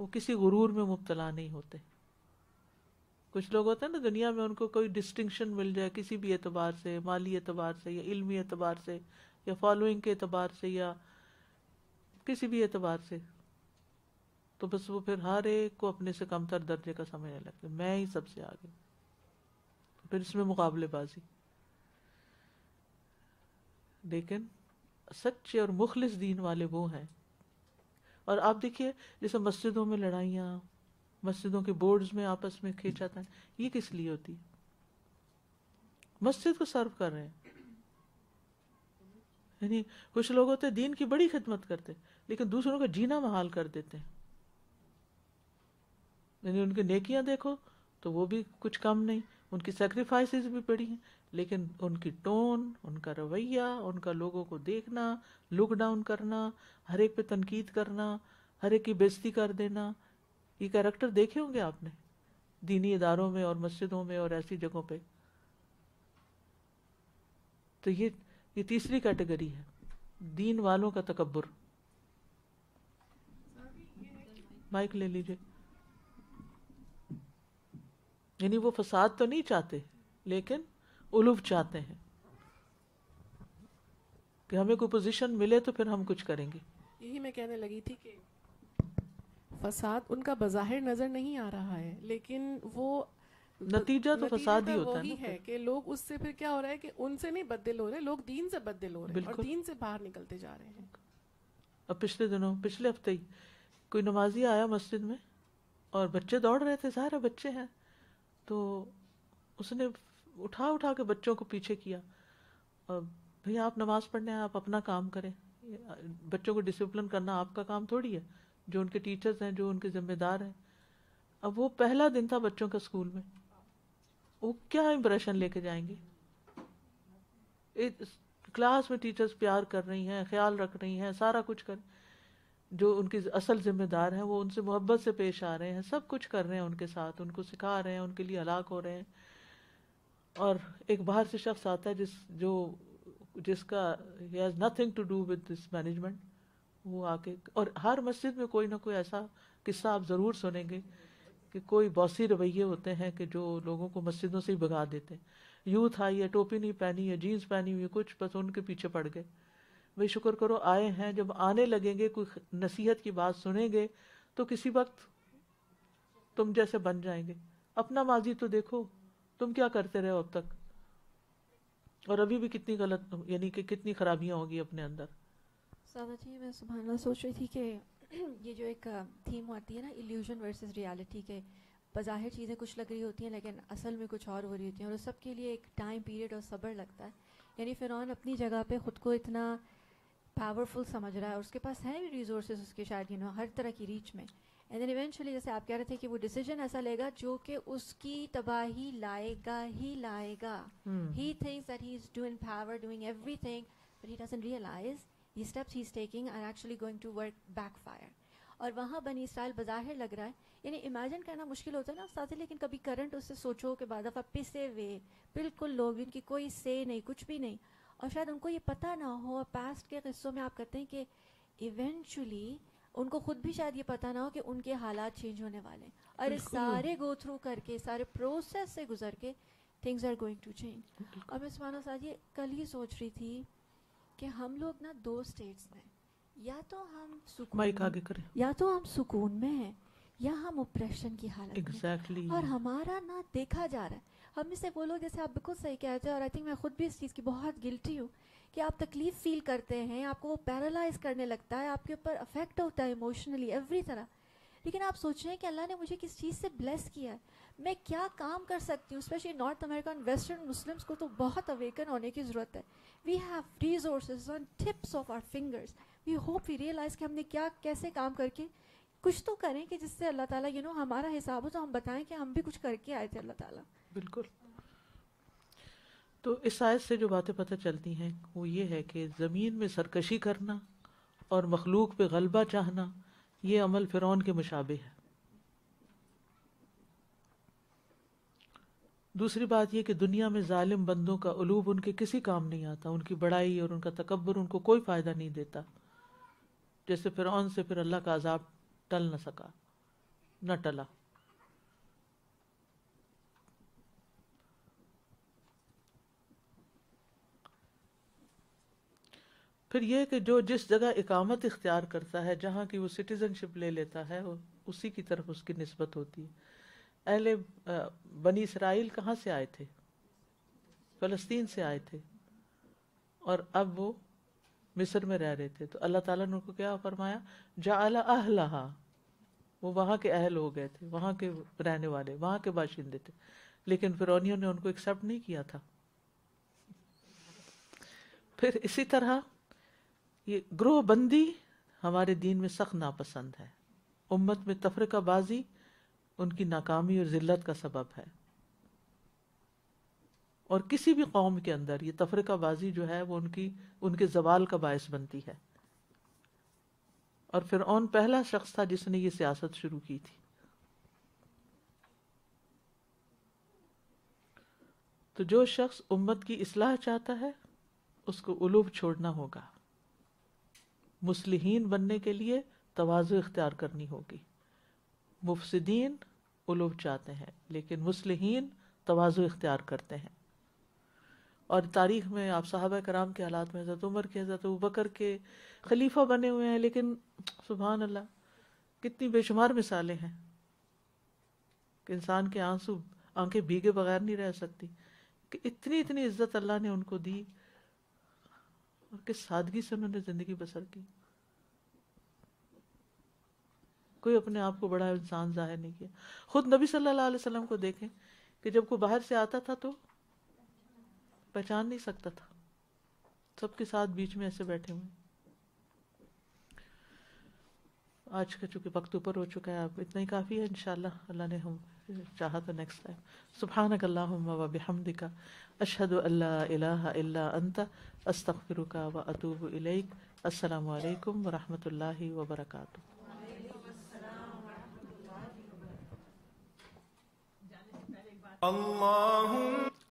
وہ کسی غرور میں مبتلا نہیں ہوتے. کچھ لوگ ہوتے ہیں نا دنیا میں ان کو کوئی ڈسٹنکشن مل جائے کسی بھی اعتبار سے، مالی اعتبار سے یا علمی اعتبار سے یا فالوئنگ کے اعتبار سے یا کسی بھی اعتبار سے، تو بس وہ پھر ہر ایک کو اپنے سے کم تر درجے کا سمجھنے لگتے، میں ہی سب سے آگے، پھر اس میں مقابلے بازی۔ لیکن سچے اور مخلص دین والے وہ ہیں۔ اور آپ دیکھیے جیسے مسجدوں میں لڑائیاں، مسجدوں کے بورڈز میں آپس میں کھینچاتا ہے، یہ کس لیے ہوتی ہے؟ مسجد کو سرو کر رہے ہیں۔ یعنی کچھ لوگ ہوتے ہیں دین کی بڑی خدمت کرتے لیکن دوسروں کا جینا محال کر دیتے ہیں، یعنی ان کی نیکیاں دیکھو تو وہ بھی کچھ کم نہیں، ان کی سیکریفائسز بھی بڑی ہیں، لیکن ان کی ٹون، ان کا رویہ، ان کا لوگوں کو دیکھنا، لک ڈاؤن کرنا، ہر ایک پہ تنقید کرنا، ہر ایک کی بےزتی کر دینا، یہ کیریکٹر دیکھے ہوں گے آپ نے دینی اداروں میں اور مسجدوں میں اور ایسی جگہوں پہ۔ تو یہ تیسری کیٹیگری ہے، دین والوں کا تکبر۔ مائک لے لیجئے۔ یعنی وہ فساد تو نہیں چاہتے لیکن علو چاہتے ہیں کہ ہمیں کوئی پوزیشن ملے تو پھر ہم کچھ کریں گے۔ یہی میں کہنے لگی تھی کہ فساد ان کا بظاہر نظر نہیں آ رہا ہے، لیکن وہ نتیجہ تو فساد ہی ہوتا وہی ہے کہ لوگ اس سے پھر کیا ہو رہا ہے کہ ان سے نہیں بدل ہو رہے، لوگ دین سے بدل ہو رہے ہیں اور دین سے باہر نکلتے جا رہے ہیں۔ اب پچھلے ہفتے ہی کوئی نمازی آیا مسجد میں اور بچے دوڑ رہے تھے، ظاہر بچے ہیں، تو اس نے اٹھا کے بچوں کو پیچھے کیا، اور بھئی آپ نماز پڑھنے ہیں، آپ اپنا کام کریں، بچوں کو ڈسپلن کرنا آپ کا کام تھوڑی ہے، جو ان کے ٹیچرز ہیں، جو ان کے ذمہ دار ہیں۔ اب وہ پہلا دن تھا بچوں کا اسکول میں، وہ کیا امپریشن لے کے جائیں گے؟ کلاس میں ٹیچرز پیار کر رہی ہیں، خیال رکھ رہی ہیں، سارا کچھ کر، جو ان کی اصل ذمہ دار ہیں وہ ان سے محبت سے پیش آ رہے ہیں، سب کچھ کر رہے ہیں ان کے ساتھ، ان کو سکھا رہے ہیں، ان کے لیے ہلاک ہو رہے ہیں، اور ایک باہر سے شخص آتا ہے جس کا he has nothing to do with this management، وہ آ کے، اور ہر مسجد میں کوئی نہ کوئی ایسا قصہ آپ ضرور سنیں گے کہ کوئی باسی رویے ہوتے ہیں کہ جو لوگوں کو مسجدوں سے ہی بھگا دیتے ہیں۔ یوتھ آئی ہے، ٹوپی نہیں پہنی ہے، جینس پہنی ہوئی ہے، کچھ بس ان کے پیچھے پڑ گئے۔ بھئی شکر کرو آئے ہیں، جب آنے لگیں گے، کوئی نصیحت کی بات سنیں گے تو کسی وقت تم جیسے بن جائیں گے۔ اپنا ماضی تو دیکھو، تم کیا کرتے رہے ہو اب تک، اور ابھی بھی کتنی غلط، یعنی کہ کتنی خرابیاں ہوگی اپنے اندر۔ سادہ جی میں سبحان اللہ سوچ رہی تھی کہ یہ جو ایک تھیم آتی ہے نا، ایلیوژن ورسز ریالٹی، کے بظاہر چیزیں کچھ لگ رہی ہوتی ہیں لیکن اصل میں کچھ اور ہو رہی ہوتی ہیں، اور اس سب کے لیے ایک ٹائم پیریڈ اور صبر لگتا ہے۔ یعنی فرعون اپنی جگہ پہ خود کو اتنا پاورفل سمجھ رہا ہے، اور اس کے پاس ہیں بھی ریسورسز اس کے، شاید ہر طرح کی ریچ میں، اینڈ دین ایونچولی جیسے آپ کہہ رہے تھے کہ وہ ڈیسیجن ایسا لے گا جو کہ اس کی تباہی لائے گا۔ He thinks that he is doing power, doing everything, but he doesn't realise the steps he's taking are actually going to work backfire۔ اور وہاں بنی اسرائیل بظاہر لگ رہا ہے، یعنی امیجن کرنا مشکل ہوتا ہے نا استاد، لیکن کبھی کرنٹ اس سے سوچو کہ بعد دفعہ پسے ہوئے بالکل لوگ، ان کی کوئی سے نہیں، کچھ بھی نہیں، اور شاید ان کو یہ پتہ نہ ہو، پاسٹ کے قصوں میں آپ کہتے ہیں کہ ایونچولی ان کو خود بھی شاید یہ پتہ نہ ہو کہ ان کے حالات چینج ہونے والے ہیں، اور اس سارے گو تھرو کر کے، سارے پروسیس سے گزر کے things are going to change. اور میں سبحان اللہ ساتھ یہ کل ہی سوچ رہی تھی کہ ہم لوگ نا دو اسٹیٹس میں، یا تو ہم سکون میں ہیں یا ہم اپریشن کی حالت میں، اور ہمارا نا دیکھا جا رہا ہے، ہم میں سے وہ لوگ، جیسے آپ بالکل صحیح کہتے ہیں، اور آئی تھنک میں خود بھی اس چیز کی بہت گلٹی ہوں کہ آپ تکلیف فیل کرتے ہیں، آپ کو وہ پیرالائز کرنے لگتا ہے، آپ کے اوپر افیکٹ ہوتا ہے ایموشنلی ایوری طرح، لیکن آپ سوچ رہے ہیں کہ اللہ نے مجھے کس چیز سے بلیس کیا ہے، میں کیا کام کر سکتی ہوں۔ Especially North American western Muslims کو تو بہت اویکن ہونے کی ضرورت ہے۔ We have resources on tips of our fingers, we hope we realise کہ ہم نے کیا کیسے کام کر کے کچھ تو کریں کہ جس سے اللہ تعالیٰ ہمارا حساب ہو، تو ہم بتائیں کہ ہم بھی کچھ کر کے آئے تھے اللہ تعالیٰ۔ بالکل۔ تو اس آیت سے جو باتیں پتہ چلتی ہیں وہ یہ ہے کہ زمین میں سرکشی کرنا اور مخلوق پہ غلبہ چاہنا، یہ عمل فرعون کے مشابہ ہے۔ دوسری بات یہ کہ دنیا میں ظالم بندوں کا علوب ان کے کسی کام نہیں آتا، ان کی بڑائی اور ان کا تکبر ان کو کوئی فائدہ نہیں دیتا، جیسے فرعون سے پھر اللہ کا عذاب ٹل نہ سکا، نہ ٹلا۔ پھر یہ کہ جو جس جگہ اقامت اختیار کرتا ہے، جہاں کی وہ سٹیزن شپ لے لیتا ہے، اسی کی طرف اس کی نسبت ہوتی ہے. اہل بنی اسرائیل کہاں سے آئے تھے؟ فلسطین سے آئے تھے، اور اب وہ مصر میں رہ رہے تھے. تو اللہ تعالیٰ نے ان کو کیا فرمایا؟ جعل اہلہا، وہ وہاں کے اہل ہو گئے تھے، وہاں کے رہنے والے، وہاں کے باشندے تھے. لیکن فرعونیوں نے ان کو ایکسیپٹ نہیں کیا تھا. پھر اسی طرح یہ گروہ بندی ہمارے دین میں سخت ناپسند ہے. امت میں تفرقہ بازی ان کی ناکامی اور ذلت کا سبب ہے. اور کسی بھی قوم کے اندر یہ تفرقہ بازی جو ہے وہ ان کے زوال کا باعث بنتی ہے. اور فرعون پہلا شخص تھا جس نے یہ سیاست شروع کی تھی. تو جو شخص امت کی اصلاح چاہتا ہے اس کو علوب چھوڑنا ہوگا. مصلحین بننے کے لیے تواضع اختیار کرنی ہوگی. مفسدین علوب چاہتے ہیں لیکن مصلحین تواضع اختیار کرتے ہیں. اور تاریخ میں آپ صحابہ کرام کے حالات میں حضرت عمر کے، حضرت ابوبکر کے خلیفہ بنے ہوئے ہیں، لیکن سبحان اللہ کتنی بے شمار مثالیں ہیں کہ انسان کے آنکھیں بھیگے بغیر نہیں رہ سکتی، کہ اتنی عزت اللہ نے ان کو دی اور کس سادگی سے انہوں نے زندگی بسر کی. کوئی اپنے آپ کو بڑا انسان ظاہر نہیں کیا. خود نبی صلی اللہ علیہ وسلم کو دیکھیں کہ جب کوئی باہر سے آتا تھا تو پہچان نہیں سکتا تھا، سب کے ساتھ بیچ میں ایسے بیٹھے ہوئے. آج کا چونکہ وقت اوپر ہو چکا ہے، اب اتنا ہی کافی ہے. انشاءاللہ اللہ نے ہم چاہا تو نیکسٹ ٹائم. سبحانک اللہم و بحمدک، اشہد ان لا الہ الا انت، استغفرک و اتوب الیک. السلام علیکم ورحمۃ اللہ وبرکاتہ. اللہم